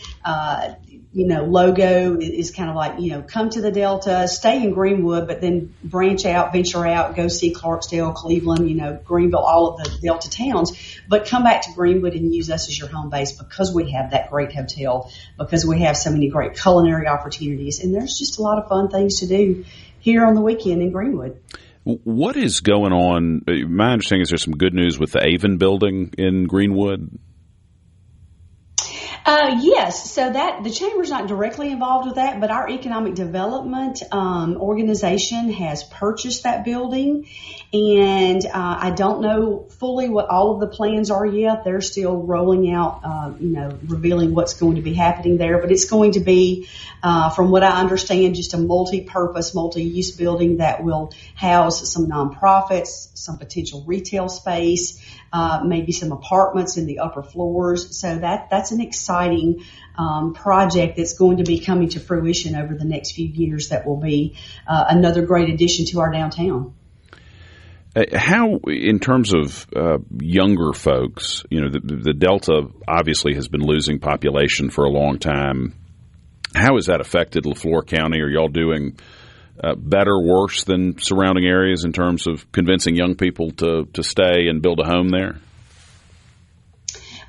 logo is kind of like, come to the Delta, stay in Greenwood, but then branch out, venture out, go see Clarksdale, Cleveland, Greenville, all of the Delta towns, but come back to Greenwood and use us as your home base because we have that great hotel, because we have so many great culinary opportunities, and there's just a lot of fun things to do here on the weekend in Greenwood. What is going on? My understanding is there's some good news with the Avon building in Greenwood. Yes, so that the Chamber's not directly involved with that, but our economic development organization has purchased that building, and I don't know fully what all of the plans are yet. They're still rolling out, revealing what's going to be happening there, but it's going to be, from what I understand, just a multi-purpose, multi-use building that will house some nonprofits, some potential retail space, maybe some apartments in the upper floors. So that's an exciting project that's going to be coming to fruition over the next few years. That will be another great addition to our downtown. How, in terms of younger folks, the Delta obviously has been losing population for a long time. How has that affected Leflore County? Are y'all doing better, worse than surrounding areas in terms of convincing young people to stay and build a home there?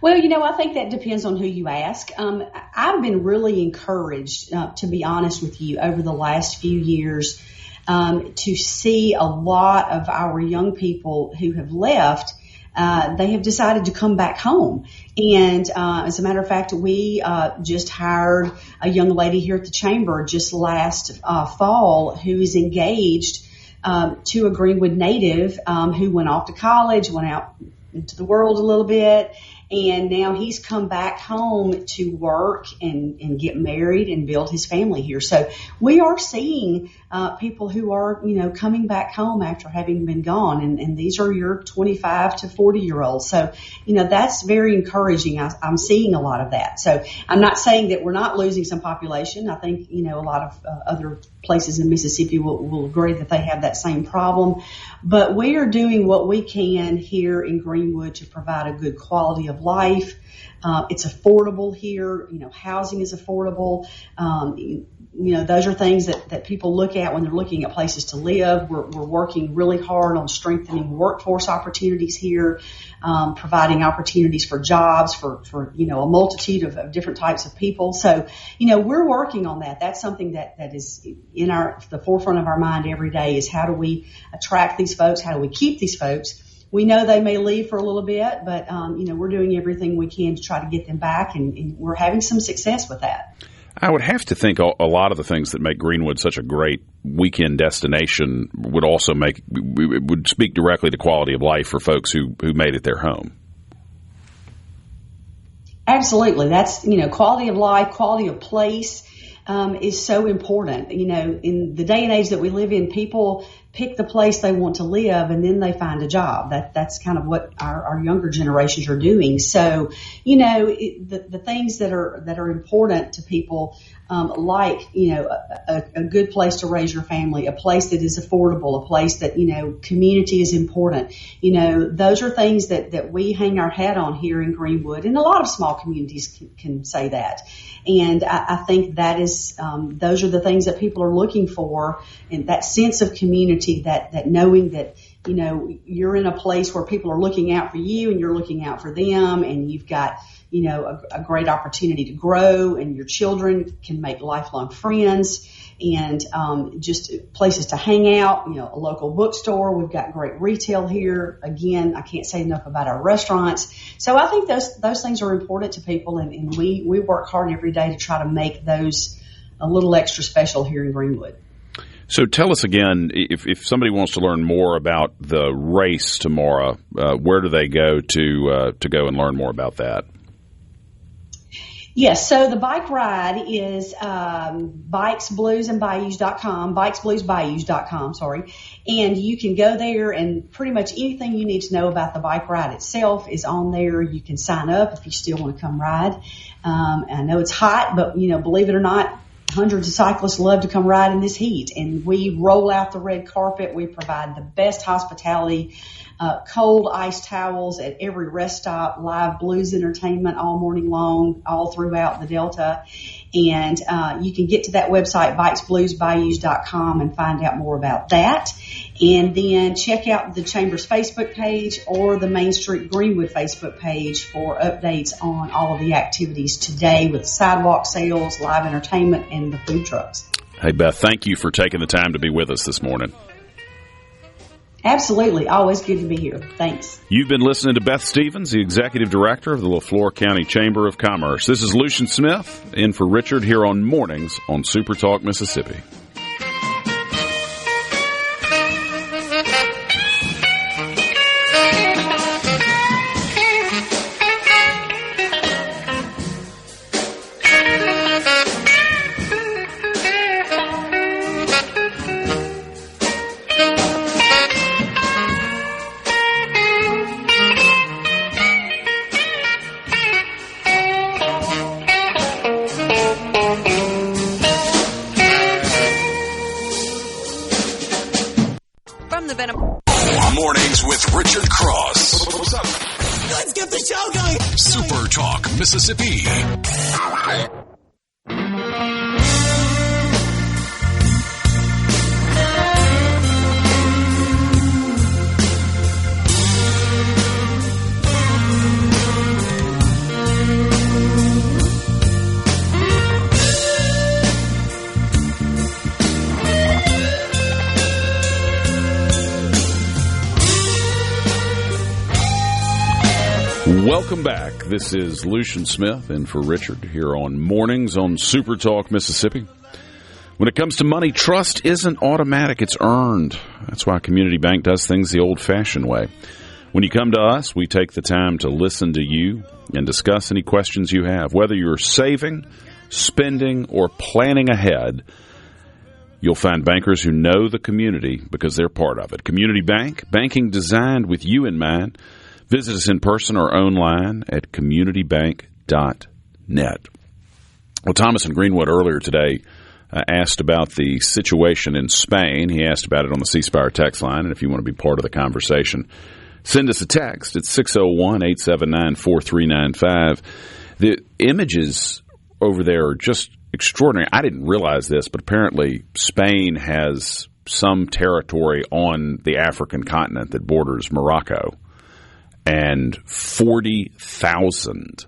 Well, I think that depends on who you ask. I've been really encouraged, to be honest with you, over the last few years to see a lot of our young people who have left. They have decided to come back home. And as a matter of fact, we just hired a young lady here at the Chamber just last fall who is engaged to a Greenwood native who went off to college, went out into the world a little bit, And now he's come back home to work and get married and build his family here. So we are seeing people who are, coming back home after having been gone. And these are your 25 to 40-year-olds. So, that's very encouraging. I'm seeing a lot of that. So I'm not saying that we're not losing some population. I think, a lot of other places in Mississippi will agree that they have that same problem. But we are doing what we can here in Greenwood to provide a good quality of life. It's affordable here. Housing is affordable. Those are things that people look at when they're looking at places to live. We're working really hard on strengthening workforce opportunities here, providing opportunities for jobs for a multitude of different types of people. So, we're working on that. That's something that is in the forefront of our mind every day is how do we attract these folks? How do we keep these folks? We know they may leave for a little bit, but, we're doing everything we can to try to get them back, and we're having some success with that. I would have to think a lot of the things that make Greenwood such a great weekend destination would also would speak directly to quality of life for folks who made it their home. Absolutely. That's, quality of life, quality of place is so important. In the day and age that we live in, people pick the place they want to live and then they find a job. That's kind of what our younger generations are doing. So, the things that are important to people, like, a good place to raise your family, a place that is affordable, a place that, community is important. Those are things that we hang our hat on here in Greenwood, and a lot of small communities can say that. And I think that is, those are the things that people are looking for, and that sense of community, that knowing that, you're in a place where people are looking out for you and you're looking out for them, and you've got, a great opportunity to grow, and your children can make lifelong friends, and just places to hang out, a local bookstore. We've got great retail here. Again, I can't say enough about our restaurants. So I think those things are important to people, and we work hard every day to try to make those a little extra special here in Greenwood. So tell us again, if somebody wants to learn more about the race tomorrow, where do they go to go and learn more about that? Yes, so the bike ride is bikesbluesandbayous.com, bikesbluesbayous.com, and you can go there, and pretty much anything you need to know about the bike ride itself is on there. You can sign up if you still want to come ride. I know it's hot, but, believe it or not, hundreds of cyclists love to come ride in this heat, and we roll out the red carpet. We provide the best hospitality, cold ice towels at every rest stop, live blues entertainment all morning long, all throughout the Delta. And you can get to that website, bikesbluesbayous.com, and find out more about that. And then check out the Chamber's Facebook page or the Main Street Greenwood Facebook page for updates on all of the activities today with sidewalk sales, live entertainment, and the food trucks. Hey, Beth, thank you for taking the time to be with us this morning. Absolutely. Always good to be here. Thanks. You've been listening to Beth Stevens, the Executive Director of the LaFleur County Chamber of Commerce. This is Lucian Smith, in for Richard here on Mornings on SuperTalk Mississippi. Mornings with Richard Cross. What's up? Let's get the show going. Super Talk Mississippi. Welcome back. This is Lucian Smith in for Richard here on Mornings on SuperTalk Mississippi. When it comes to money, trust isn't automatic, it's earned. That's why Community Bank does things the old-fashioned way. When you come to us, we take the time to listen to you and discuss any questions you have. Whether you're saving, spending, or planning ahead, you'll find bankers who know the community because they're part of it. Community Bank, banking designed with you in mind. Visit us in person or online at communitybank.net. Well, Thomas in Greenwood earlier today asked about the situation in Spain. He asked about it on the C Spire text line, and if you want to be part of the conversation, send us a text. It's 601-879-4395. The images over there are just extraordinary. I didn't realize this, but apparently Spain has some territory on the African continent that borders Morocco, and 40,000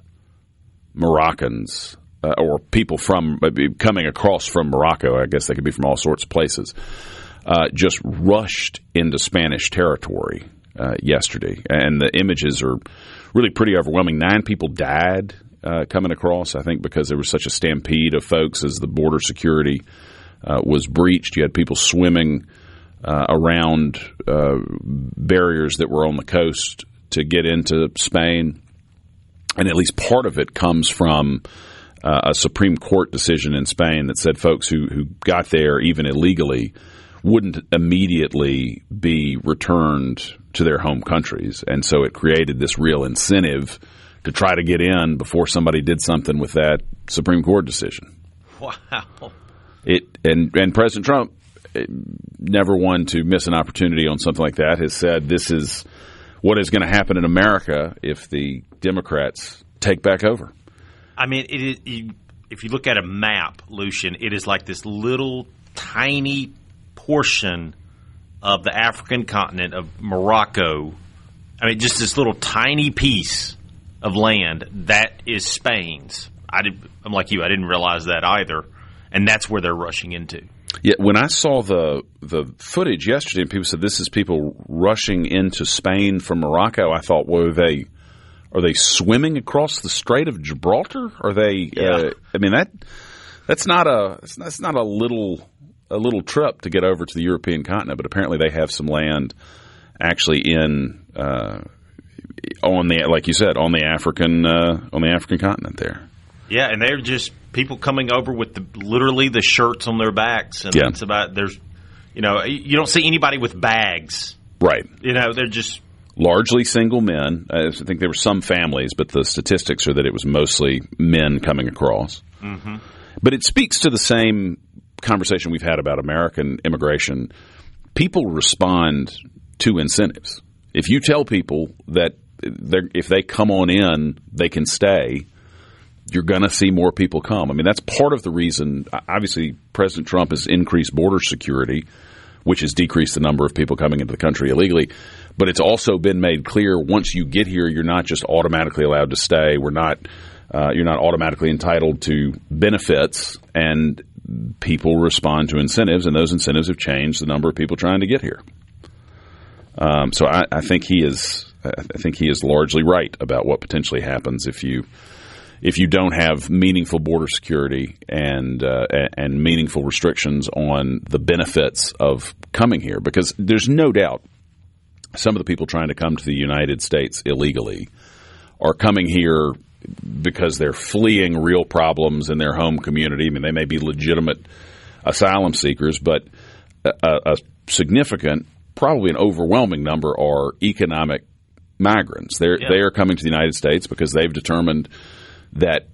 Moroccans or people from coming across from Morocco, I guess they could be from all sorts of places, just rushed into Spanish territory yesterday. And the images are really pretty overwhelming. 9 people died coming across, I think, because there was such a stampede of folks as the border security was breached. You had people swimming around barriers that were on the coast to get into Spain. And at least part of it comes from a Supreme Court decision in Spain that said folks who got there, even illegally, wouldn't immediately be returned to their home countries. And so it created this real incentive to try to get in before somebody did something with that Supreme Court decision. Wow. And President Trump, never one to miss an opportunity on something like that, has said this is what is going to happen in America if the Democrats take back over. I mean, if you look at a map, Lucian, it is like this little tiny portion of the African continent of Morocco. I mean, just this little tiny piece of land that is Spain's. I'm like you, I didn't realize that either, and that's where they're rushing into. Yeah, when I saw the footage yesterday, and people said this is people rushing into Spain from Morocco, I thought, well, are they swimming across the Strait of Gibraltar? Are they? Yeah. I mean that's not a little trip to get over to the European continent. But apparently they have some land actually in on the, like you said, on the African continent there. Yeah, and they're just people coming over with literally the shirts on their backs, and it's about you don't see anybody with bags, right? They're just largely single men. I think there were some families, but the statistics are that it was mostly men coming across. Mm-hmm. But it speaks to the same conversation we've had about American immigration. People respond to incentives. If you tell people that if they come on in, they can stay, you're going to see more people come. I mean, that's part of the reason. Obviously, President Trump has increased border security, which has decreased the number of people coming into the country illegally. But it's also been made clear once you get here, you're not just automatically allowed to stay. You're not automatically entitled to benefits, and people respond to incentives, and those incentives have changed the number of people trying to get here. So I think he is largely right about what potentially happens if you don't have meaningful border security and meaningful restrictions on the benefits of coming here, because there's no doubt some of the people trying to come to the United States illegally are coming here because they're fleeing real problems in their home community. I mean, they may be legitimate asylum seekers, but a significant, probably an overwhelming number are economic migrants. They are coming to the United States because they've determined that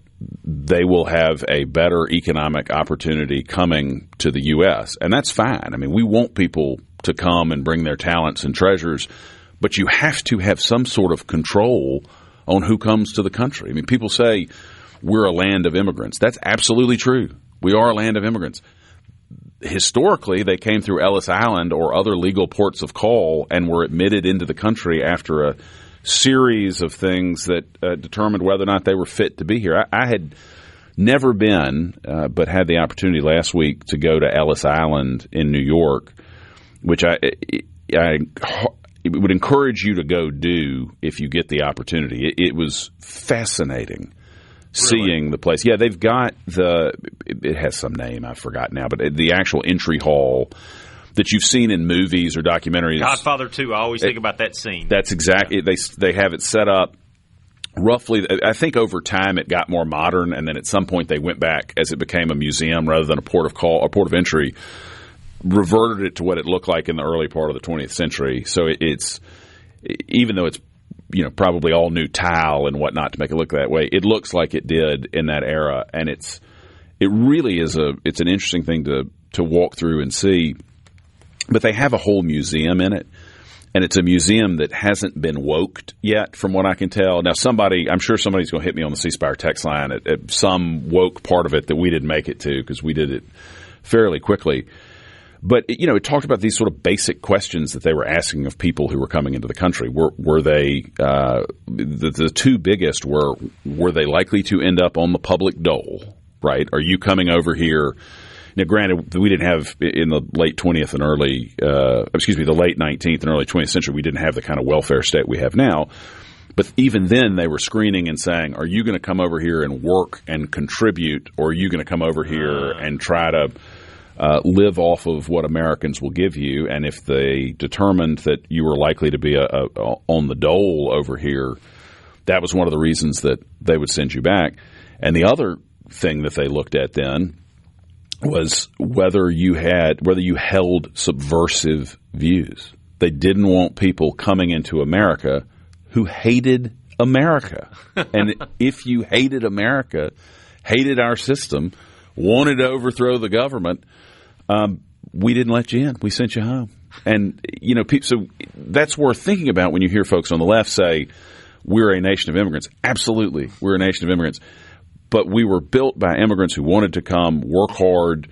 they will have a better economic opportunity coming to the U.S., and that's fine. I mean, we want people to come and bring their talents and treasures, but you have to have some sort of control on who comes to the country. I mean, people say we're a land of immigrants. That's absolutely true. We are a land of immigrants. Historically, they came through Ellis Island or other legal ports of call and were admitted into the country after a series of things that determined whether or not they were fit to be here. I had never been, but had the opportunity last week to go to Ellis Island in New York, which I would encourage you to go do if you get the opportunity. It was fascinating seeing the place. Yeah, they've got it has some name, I forgot now, but the actual entry hall that you've seen in movies or documentaries. Godfather 2, I always think about that scene. That's exactly they have it set up roughly. I think over time it got more modern, and then at some point they went back as it became a museum rather than a port of call or port of entry. Reverted it to what it looked like in the early part of the 20th century. So it's even though it's probably all new tile and whatnot to make it look that way, it looks like it did in that era, and it really is it's an interesting thing to walk through and see. But they have a whole museum in it, and it's a museum that hasn't been woked yet, from what I can tell. Now, I'm sure somebody's going to hit me on the C Spire text line at some woke part of it that we didn't make it to because we did it fairly quickly. But, it talked about these sort of basic questions that they were asking of people who were coming into the country. Were they the two biggest were they likely to end up on the public dole, right? Are you coming over here? Now, granted, we didn't have in the late 20th and the late 19th and early 20th century, we didn't have the kind of welfare state we have now. But even then, they were screening and saying, are you going to come over here and work and contribute, or are you going to come over here and try to live off of what Americans will give you? And if they determined that you were likely to be on the dole over here, that was one of the reasons that they would send you back. And the other thing that they looked at then was whether you held subversive views. They didn't want people coming into America who hated America. And if you hated America, hated our system, wanted to overthrow the government, we didn't let you in. We sent you home. And, so that's worth thinking about when you hear folks on the left say, we're a nation of immigrants. Absolutely, we're a nation of immigrants. But we were built by immigrants who wanted to come, work hard,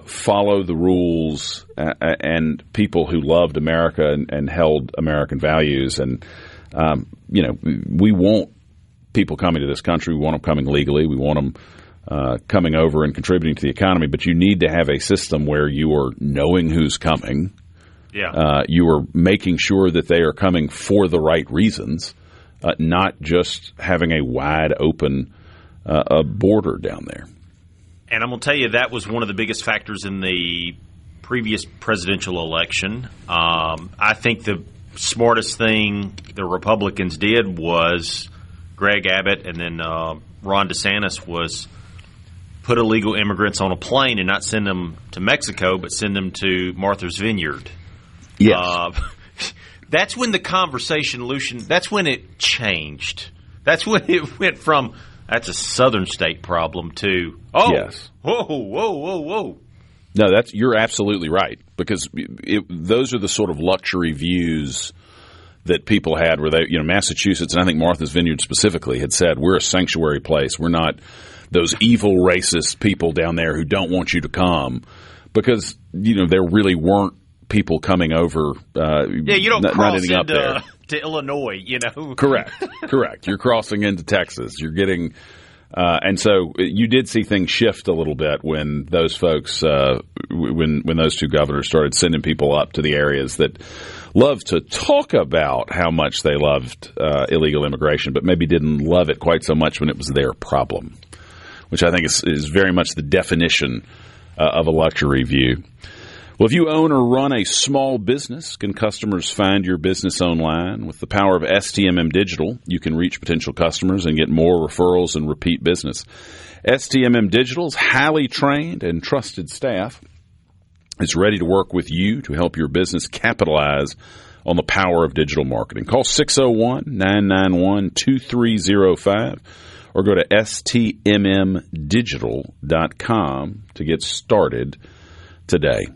follow the rules, and people who loved America and held American values. And, we want people coming to this country. We want them coming legally. We want them coming over and contributing to the economy. But you need to have a system where you are knowing who's coming. Yeah. You are making sure that they are coming for the right reasons, not just having a wide open a border down there. And I'm going to tell you that was one of the biggest factors in the previous presidential election. I think the smartest thing the Republicans did was Greg Abbott and then Ron DeSantis was put illegal immigrants on a plane and not send them to Mexico, but send them to Martha's Vineyard. Yes. That's when the conversation, Lucian, that's when it changed. That's when it went from that's a southern state problem to yes. Whoa. No, you're absolutely right, because those are the sort of luxury views that people had where they, Massachusetts, and I think Martha's Vineyard specifically, had said, we're a sanctuary place. We're not those evil racist people down there who don't want you to come, because, there really weren't people coming over. You don't cross into Illinois, Correct. You're crossing into Texas. You're getting and so you did see things shift a little bit when those folks, when those two governors started sending people up to the areas that love to talk about how much they loved illegal immigration, but maybe didn't love it quite so much when it was their problem, which I think is very much the definition of a luxury view. Well, if you own or run a small business, can customers find your business online? With the power of STMM Digital, you can reach potential customers and get more referrals and repeat business. STMM Digital's highly trained and trusted staff is ready to work with you to help your business capitalize on the power of digital marketing. Call 601-991-2305 or go to stmmdigital.com to get started today.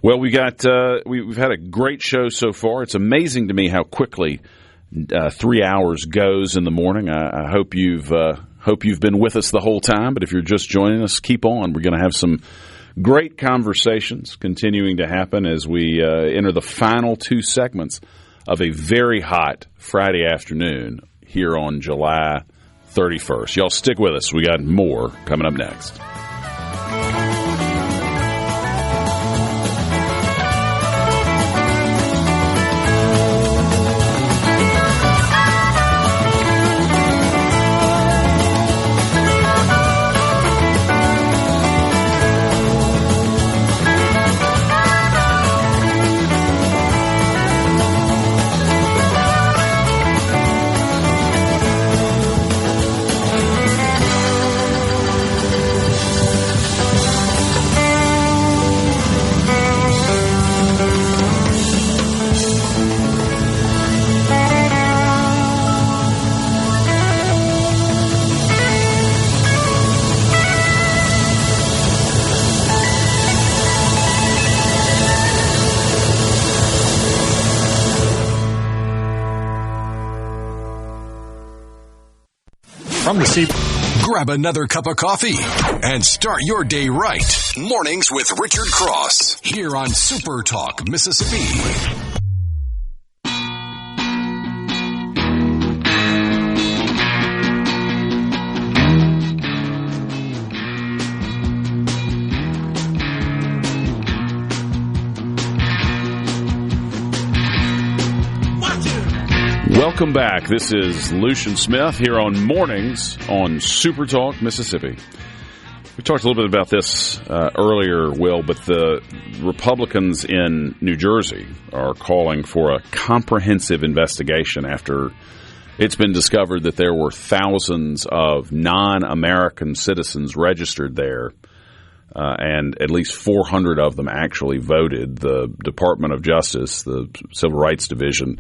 Well, we've had a great show so far. It's amazing to me how quickly 3 hours goes in the morning. I hope you've been with us the whole time. But if you're just joining us, keep on. We're going to have some great conversations continuing to happen as we enter the final two segments of a very hot Friday afternoon here on July 31st. Y'all stick with us. We got more coming up next. From the sea. Grab another cup of coffee and start your day right. Mornings with Richard Cross here on Super Talk Mississippi. Welcome back. This is Lucian Smith here on Mornings on Super Talk Mississippi. We talked a little bit about this earlier, Will, but the Republicans in New Jersey are calling for a comprehensive investigation after it's been discovered that there were thousands of non-American citizens registered there, and at least 400 of them actually voted. The Department of Justice, the Civil Rights Division,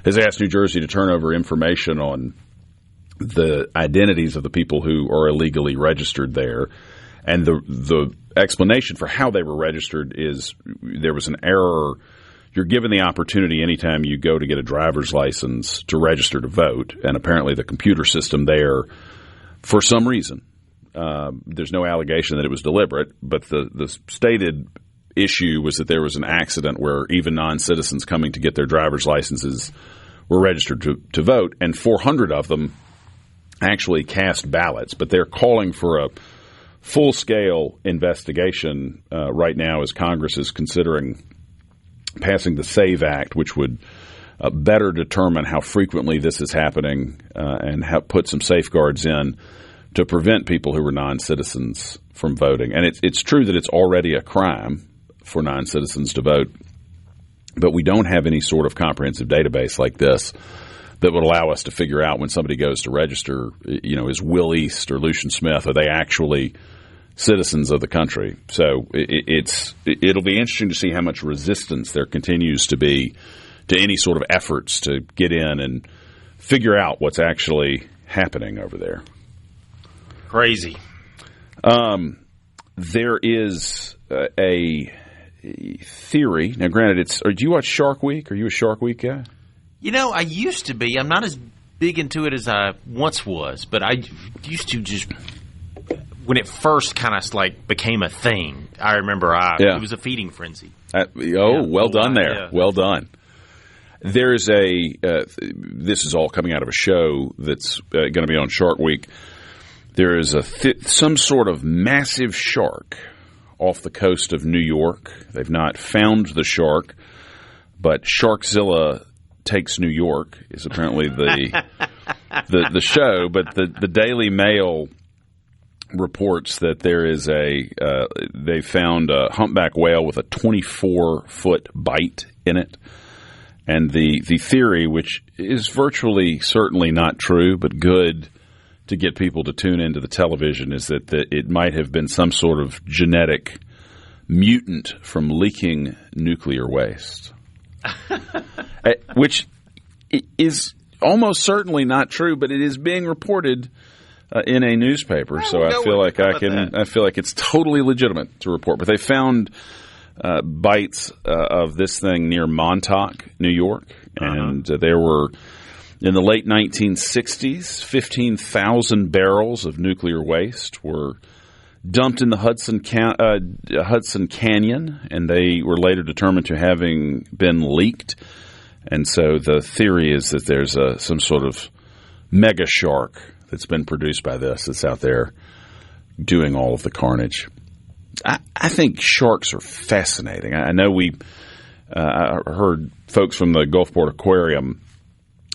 has asked New Jersey to turn over information on the identities of the people who are illegally registered there. And the explanation for how they were registered is there was an error. You're given the opportunity anytime you go to get a driver's license to register to vote, and apparently the computer system there, for some reason, there's no allegation that it was deliberate, but the stated issue was that there was an accident where even non-citizens coming to get their driver's licenses were registered to vote, and 400 of them actually cast ballots. But they're calling for a full-scale investigation right now as Congress is considering passing the SAVE Act, which would better determine how frequently this is happening and put some safeguards in to prevent people who are non-citizens from voting. And it's true that it's already a crime for non-citizens to vote, but we don't have any sort of comprehensive database like this that would allow us to figure out when somebody goes to register, is Will East or Lucian Smith, are they actually citizens of the country? So it'll be interesting to see how much resistance there continues to be to any sort of efforts to get in and figure out what's actually happening over there. Crazy. There is a theory. Now, granted, do you watch Shark Week? Are you a Shark Week guy? I used to be. I'm not as big into it as I once was, but I used to just when it first kind of became a thing. I remember it was a feeding frenzy. Well done there. Yeah. Well done. There's this is all coming out of a show that's going to be on Shark Week. There is some sort of massive shark off the coast of New York. They've not found the shark, but Sharkzilla Takes New York is apparently the show. But the Daily Mail reports that there is they found a humpback whale with a 24-foot bite in it. And the theory, which is virtually certainly not true, but good to get people to tune into the television, is that it might have been some sort of genetic mutant from leaking nuclear waste, which is almost certainly not true, but it is being reported in a newspaper. So I feel like it's totally legitimate to report. But they found bites of this thing near Montauk, New York, and there were, in the late 1960s, 15,000 barrels of nuclear waste were dumped in the Hudson Canyon, and they were later determined to having been leaked. And so the theory is that there's some sort of mega shark that's been produced by this that's out there doing all of the carnage. I think sharks are fascinating. I know I heard folks from the Gulfport Aquarium,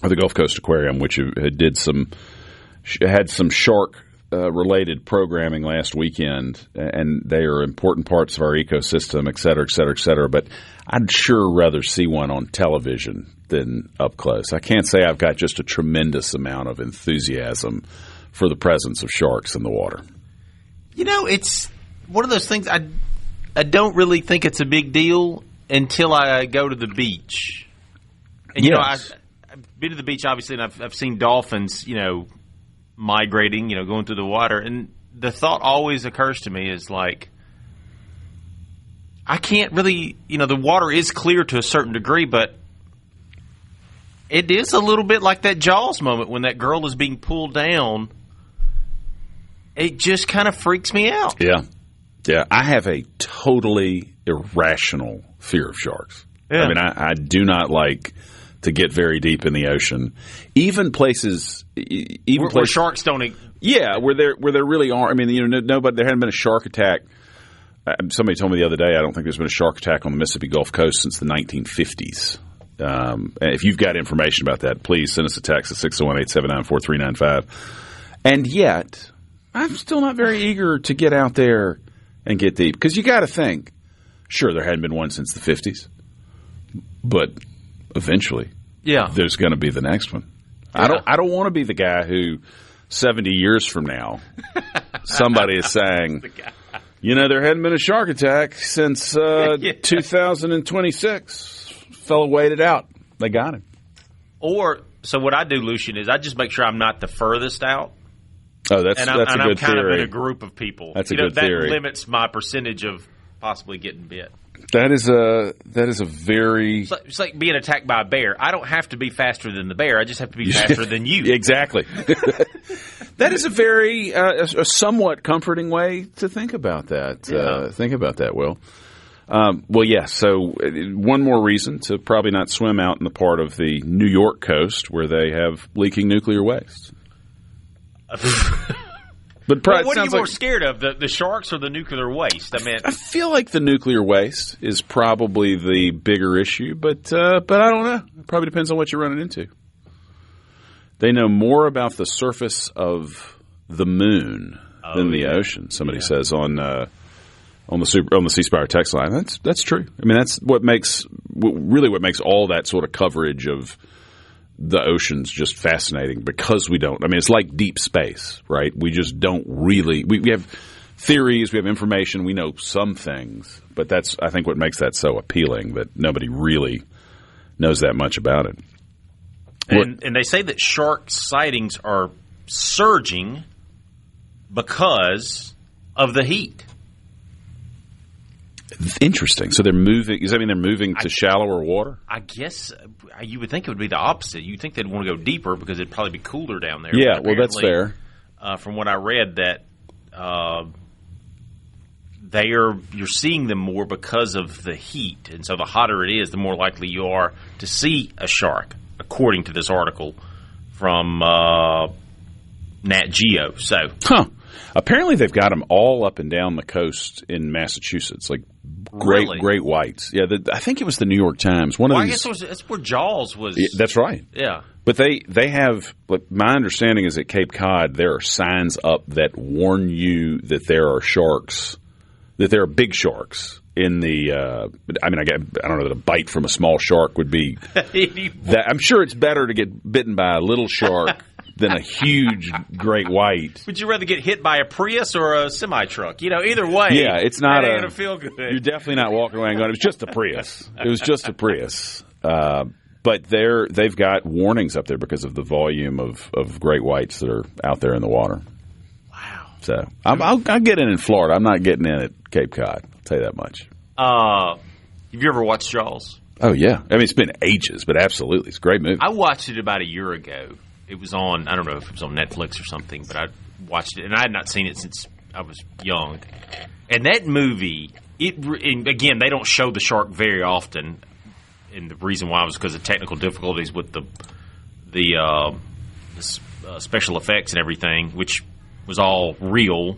or the Gulf Coast Aquarium, which had some shark related programming last weekend, and they are important parts of our ecosystem, et cetera, et cetera, et cetera. But I'd sure rather see one on television than up close. I can't say I've got just a tremendous amount of enthusiasm for the presence of sharks in the water. It's one of those things I don't really think it's a big deal until I go to the beach. And, I've been to the beach, obviously, and I've seen dolphins, migrating, going through the water. And the thought always occurs to me is I can't really, the water is clear to a certain degree, but it is a little bit like that Jaws moment when that girl is being pulled down it just kind of freaks me out. Yeah. Yeah. I have a totally irrational fear of sharks. Yeah. I mean, I do not like to get very deep in the ocean. Even places where sharks don't. Yeah, where there really are. I mean, nobody. There hadn't been a shark attack. Somebody told me the other day, I don't think there's been a shark attack on the Mississippi Gulf Coast since the 1950s. If you've got information about that, please send us a text at 601-879-4395. And yet, I'm still not very eager to get out there and get deep. Because you got to think, sure, there hadn't been one since the 50s. But eventually, there's going to be the next one. Yeah. I don't want to be the guy who 70 years from now, somebody is saying, there hadn't been a shark attack since 2026. Fellow waited out. They got him. So what I do, Lucian, is I just make sure I'm not the furthest out. Oh, that's a good theory. And I'm kind of in a group of people. That's a good theory. That limits my percentage of possibly getting bit. That is a very... It's like being attacked by a bear. I don't have to be faster than the bear. I just have to be faster than you. Exactly. That is a very a somewhat comforting way to think about that. Think about that, Will. Well, yes. So one more reason to probably not swim out in the part of the New York coast where they have leaking nuclear waste. But what are you more scared of, the sharks or the nuclear waste? I feel like the nuclear waste is probably the bigger issue, but I don't know. It probably depends on what you're running into. They know more about the surface of the moon than the ocean. Somebody says on the C Spire text line. That's true. I mean, that's what makes all that sort of coverage of the ocean's just fascinating, because we don't. I mean, it's like deep space, right? We just don't really. We have theories, we have information, we know some things, but that's, I think, what makes that so appealing, that nobody really knows that much about it. And they say that shark sightings are surging because of the heat. Interesting. So they're moving. Does that mean they're moving to shallower water? I guess you would think it would be the opposite. You'd think they'd want to go deeper because it'd probably be cooler down there. Yeah, well, that's fair. From what I read, that you're seeing them more because of the heat, and so the hotter it is, the more likely you are to see a shark, according to this article from Nat Geo. So, apparently they've got them all up and down the coast in Massachusetts, like great whites. Yeah, I think it was the New York Times. I guess that's where Jaws was. Yeah, that's right. Yeah. But they have, my understanding is at Cape Cod there are signs up that warn you that there are sharks, that there are big sharks in the. I don't know that a bite from a small shark would be. I'm sure it's better to get bitten by a little shark than a huge great white. Would you rather get hit by a Prius or a semi-truck? Either way. Yeah, it's not going to feel good. You're definitely not walking away and going, it was just a Prius. It was just a Prius. But they've got warnings up there because of the volume of great whites that are out there in the water. Wow. So I'll get in Florida. I'm not getting in at Cape Cod. I'll tell you that much. Have you ever watched Jaws? Oh, yeah. I mean, it's been ages, but absolutely. It's a great movie. I watched it about a year ago. It was on, I don't know if it was on Netflix or something, but I watched it, and I had not seen it since I was young. And that movie, and again, they don't show the shark very often, and the reason why was because of technical difficulties with the special effects and everything, which was all real.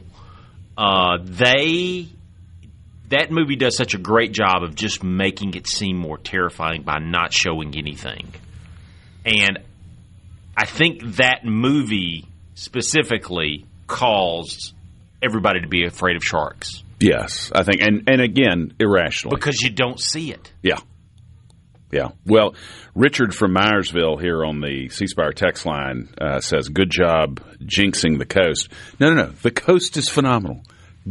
That movie does such a great job of just making it seem more terrifying by not showing anything. And I think that movie specifically caused everybody to be afraid of sharks. Yes, I think, and again, irrationally. Because you don't see it. Yeah. Yeah. Well, Richard from Myersville here on the C Spire text line says, good job jinxing the coast. No. The coast is phenomenal.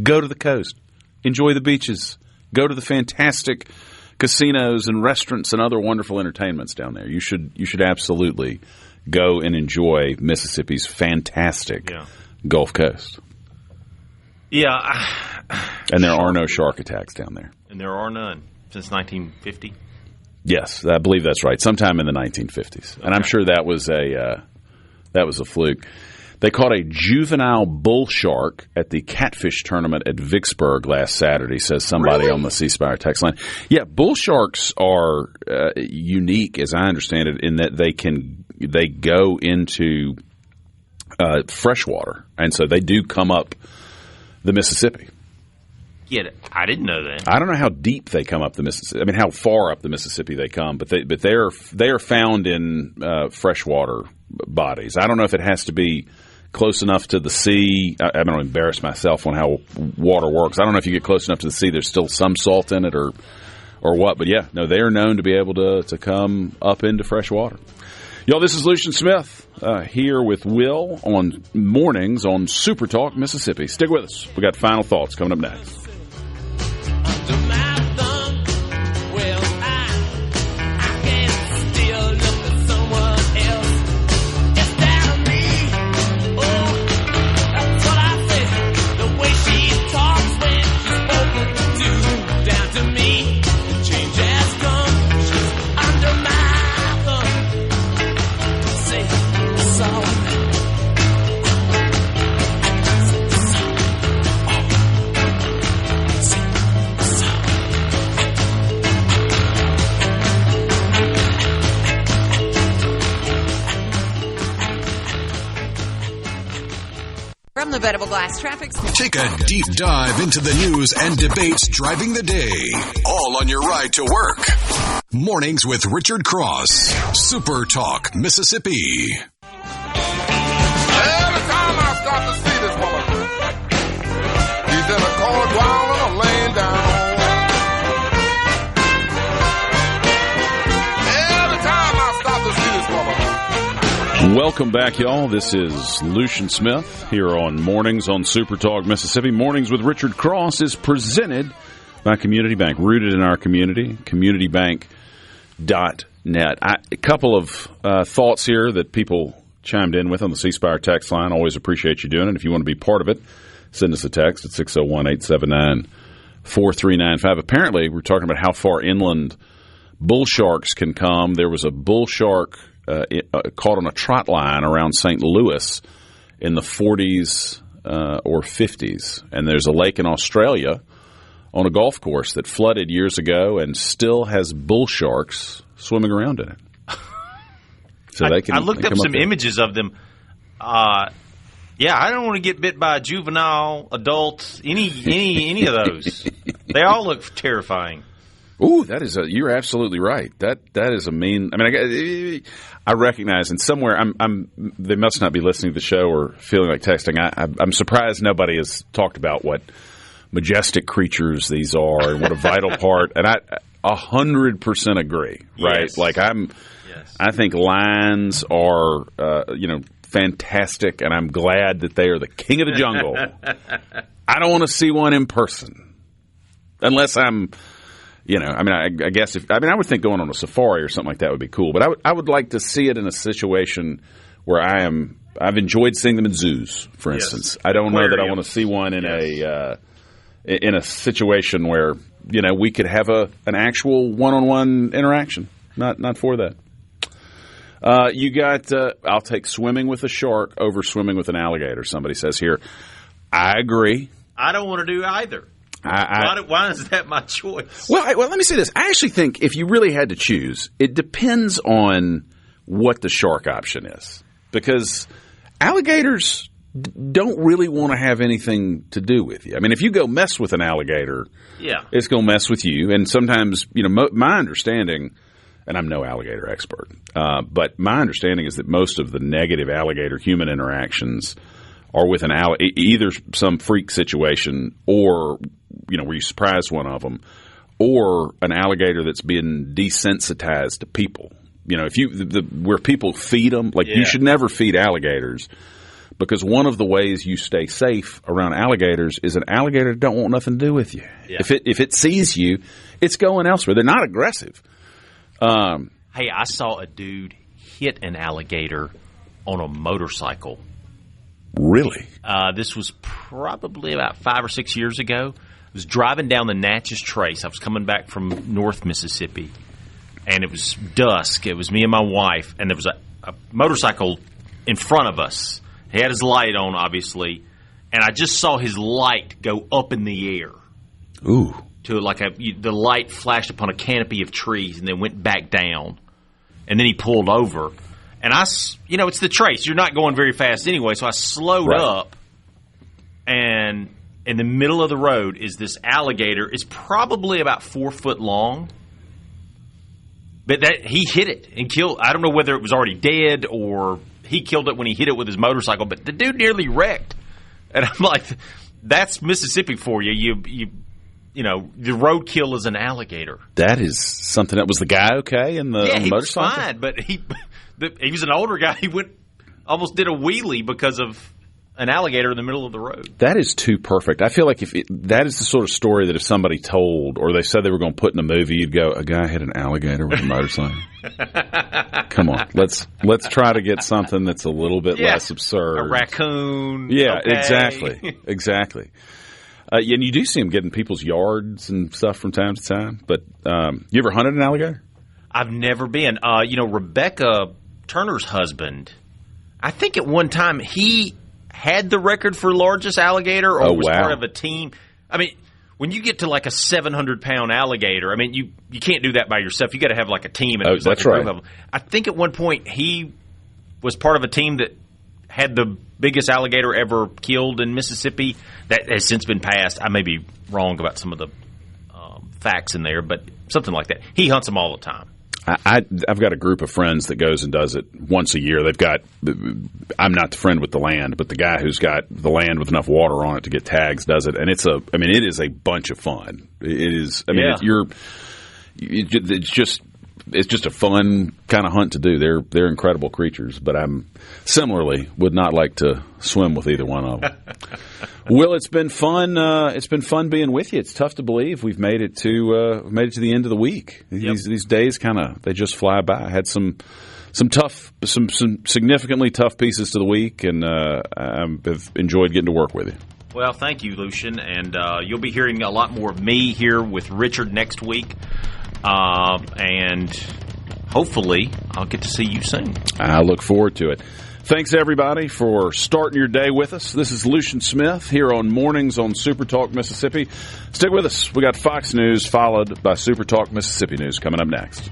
Go to the coast. Enjoy the beaches. Go to the fantastic casinos and restaurants and other wonderful entertainments down there. You should absolutely go and enjoy Mississippi's fantastic Gulf Coast. Yeah. And there are no shark attacks down there. And there are none since 1950? Yes, I believe that's right. Sometime in the 1950s. Okay. And I'm sure that was a fluke. They caught a juvenile bull shark at the catfish tournament at Vicksburg last Saturday, says somebody on the C Spire text line. Yeah, bull sharks are unique, as I understand it, in that they go into freshwater, and so they do come up the Mississippi. Yeah, I didn't know that. I don't know how deep they come up the Mississippi. I mean, how far up the Mississippi they come, but they are found in freshwater bodies. I don't know if it has to be close enough to the sea. I don't embarrass myself on how water works. I don't know if you get close enough to the sea, there's still some salt in it or what. But yeah, no, they are known to be able to come up into fresh water. Y'all, this is Lucian Smith here with Will on Mornings on SuperTalk Mississippi. Stick with us. We got final thoughts coming up next. From the Venable Glass Traffic. Take a deep dive into the news and debates driving the day. All on your ride to work. Mornings with Richard Cross. Super Talk, Mississippi. Every time I start to see this woman, he's in a cold while and I'm laying down. Every time I start to see this woman. Welcome back, y'all. This is Lucian Smith here on Mornings on Super Talk Mississippi. Mornings with Richard Cross is presented by Community Bank, rooted in our community, communitybank.net. A couple of thoughts here that people chimed in with on the C Spire text line. Always appreciate you doing it. If you want to be part of it, send us a text at 601-879-4395. Apparently, we're talking about how far inland bull sharks can come. There was a bull shark caught on a trot line around St. Louis in the 40s or 50s. And there's a lake in Australia on a golf course that flooded years ago and still has bull sharks swimming around in it. So I looked up some images of them. Yeah, I don't want to get bit by a juvenile, adult, any of those. They all look terrifying. Ooh, you're absolutely right. That is a mean. I mean, I recognize, and somewhere they must not be listening to the show or feeling like texting. I'm surprised nobody has talked about what majestic creatures these are and what a vital part. And I 100% agree. Right? Yes. Like I think lions are fantastic, and I'm glad that they are the king of the jungle. I don't want to see one in person unless I'm. I guess I would think going on a safari or something like that would be cool. But I would like to see it in a situation where I've enjoyed seeing them in zoos, for instance. I don't know that I want to see one in a situation where we could have an actual one-on-one interaction. Not for that. You got. I'll take swimming with a shark over swimming with an alligator. Somebody says here. I agree. I don't want to do either. Why is that my choice? Well, let me say this. I actually think if you really had to choose, it depends on what the shark option is. Because alligators don't really want to have anything to do with you. I mean, if you go mess with an alligator, it's going to mess with you. And sometimes, my understanding, and I'm no alligator expert, but my understanding is that most of the negative alligator-human interactions are with either some freak situation or where you surprise one of them, or an alligator that's been desensitized to people. Where people feed them, you should never feed alligators, because one of the ways you stay safe around alligators is an alligator don't want nothing to do with you. Yeah. If it sees you, it's going elsewhere. They're not aggressive. Hey, I saw a dude hit an alligator on a motorcycle. Really? This was probably about 5 or 6 years ago. I was driving down the Natchez Trace. I was coming back from North Mississippi, and it was dusk. It was me and my wife, and there was a motorcycle in front of us, He had his light on, obviously, and I just saw his light go up in the air. Ooh. To the light flashed upon a canopy of trees and then went back down. And then he pulled over. And it's the Trace. You're not going very fast anyway, so I slowed up. And in the middle of the road is this alligator. It's probably about 4 foot long. But he hit it and killed. I don't know whether it was already dead or he killed it when he hit it with his motorcycle. But the dude nearly wrecked. And I'm like, that's Mississippi for you. The roadkill is an alligator. That is something. That was the guy okay in the motorcycle? He was fine, but he was an older guy. He almost did a wheelie because of an alligator in the middle of the road. That is too perfect. I feel like that is the sort of story that if somebody told or they said they were going to put in a movie, you'd go, a guy hit an alligator with a motorcycle. Come on, let's try to get something that's a little bit less absurd. A raccoon. Yeah, okay. Exactly. And you do see them getting people's yards and stuff from time to time. But you ever hunted an alligator? I've never been. Rebecca Turner's husband, I think at one time he had the record for largest alligator or was part of a team. I mean, when you get to like a 700-pound alligator, I mean, you can't do that by yourself. You got to have like a team. And that's right. I think at one point he was part of a team that had the biggest alligator ever killed in Mississippi. That has since been passed. I may be wrong about some of the facts in there, but something like that. He hunts them all the time. I've got a group of friends that goes and does it once a year. They've got I'm not the friend with the land, but the guy who's got the land with enough water on it to get tags does it, and it is a bunch of fun. It is. I mean, it's just a fun kind of hunt to do. They're incredible creatures, but I'm similarly would not like to swim with either one of them. Will, it's been fun. It's been fun being with you. It's tough to believe we've made it to the end of the week. Yep. These days they just fly by. I had some significantly tough pieces to the week, and I've enjoyed getting to work with you. Well, thank you, Lucian, and you'll be hearing a lot more of me here with Richard next week. And hopefully I'll get to see you soon. I look forward to it. Thanks, everybody, for starting your day with us. This is Lucian Smith here on Mornings on SuperTalk Mississippi. Stick with us. We got Fox News followed by SuperTalk Mississippi News coming up next.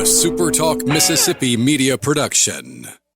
SuperTalk Mississippi Media Production.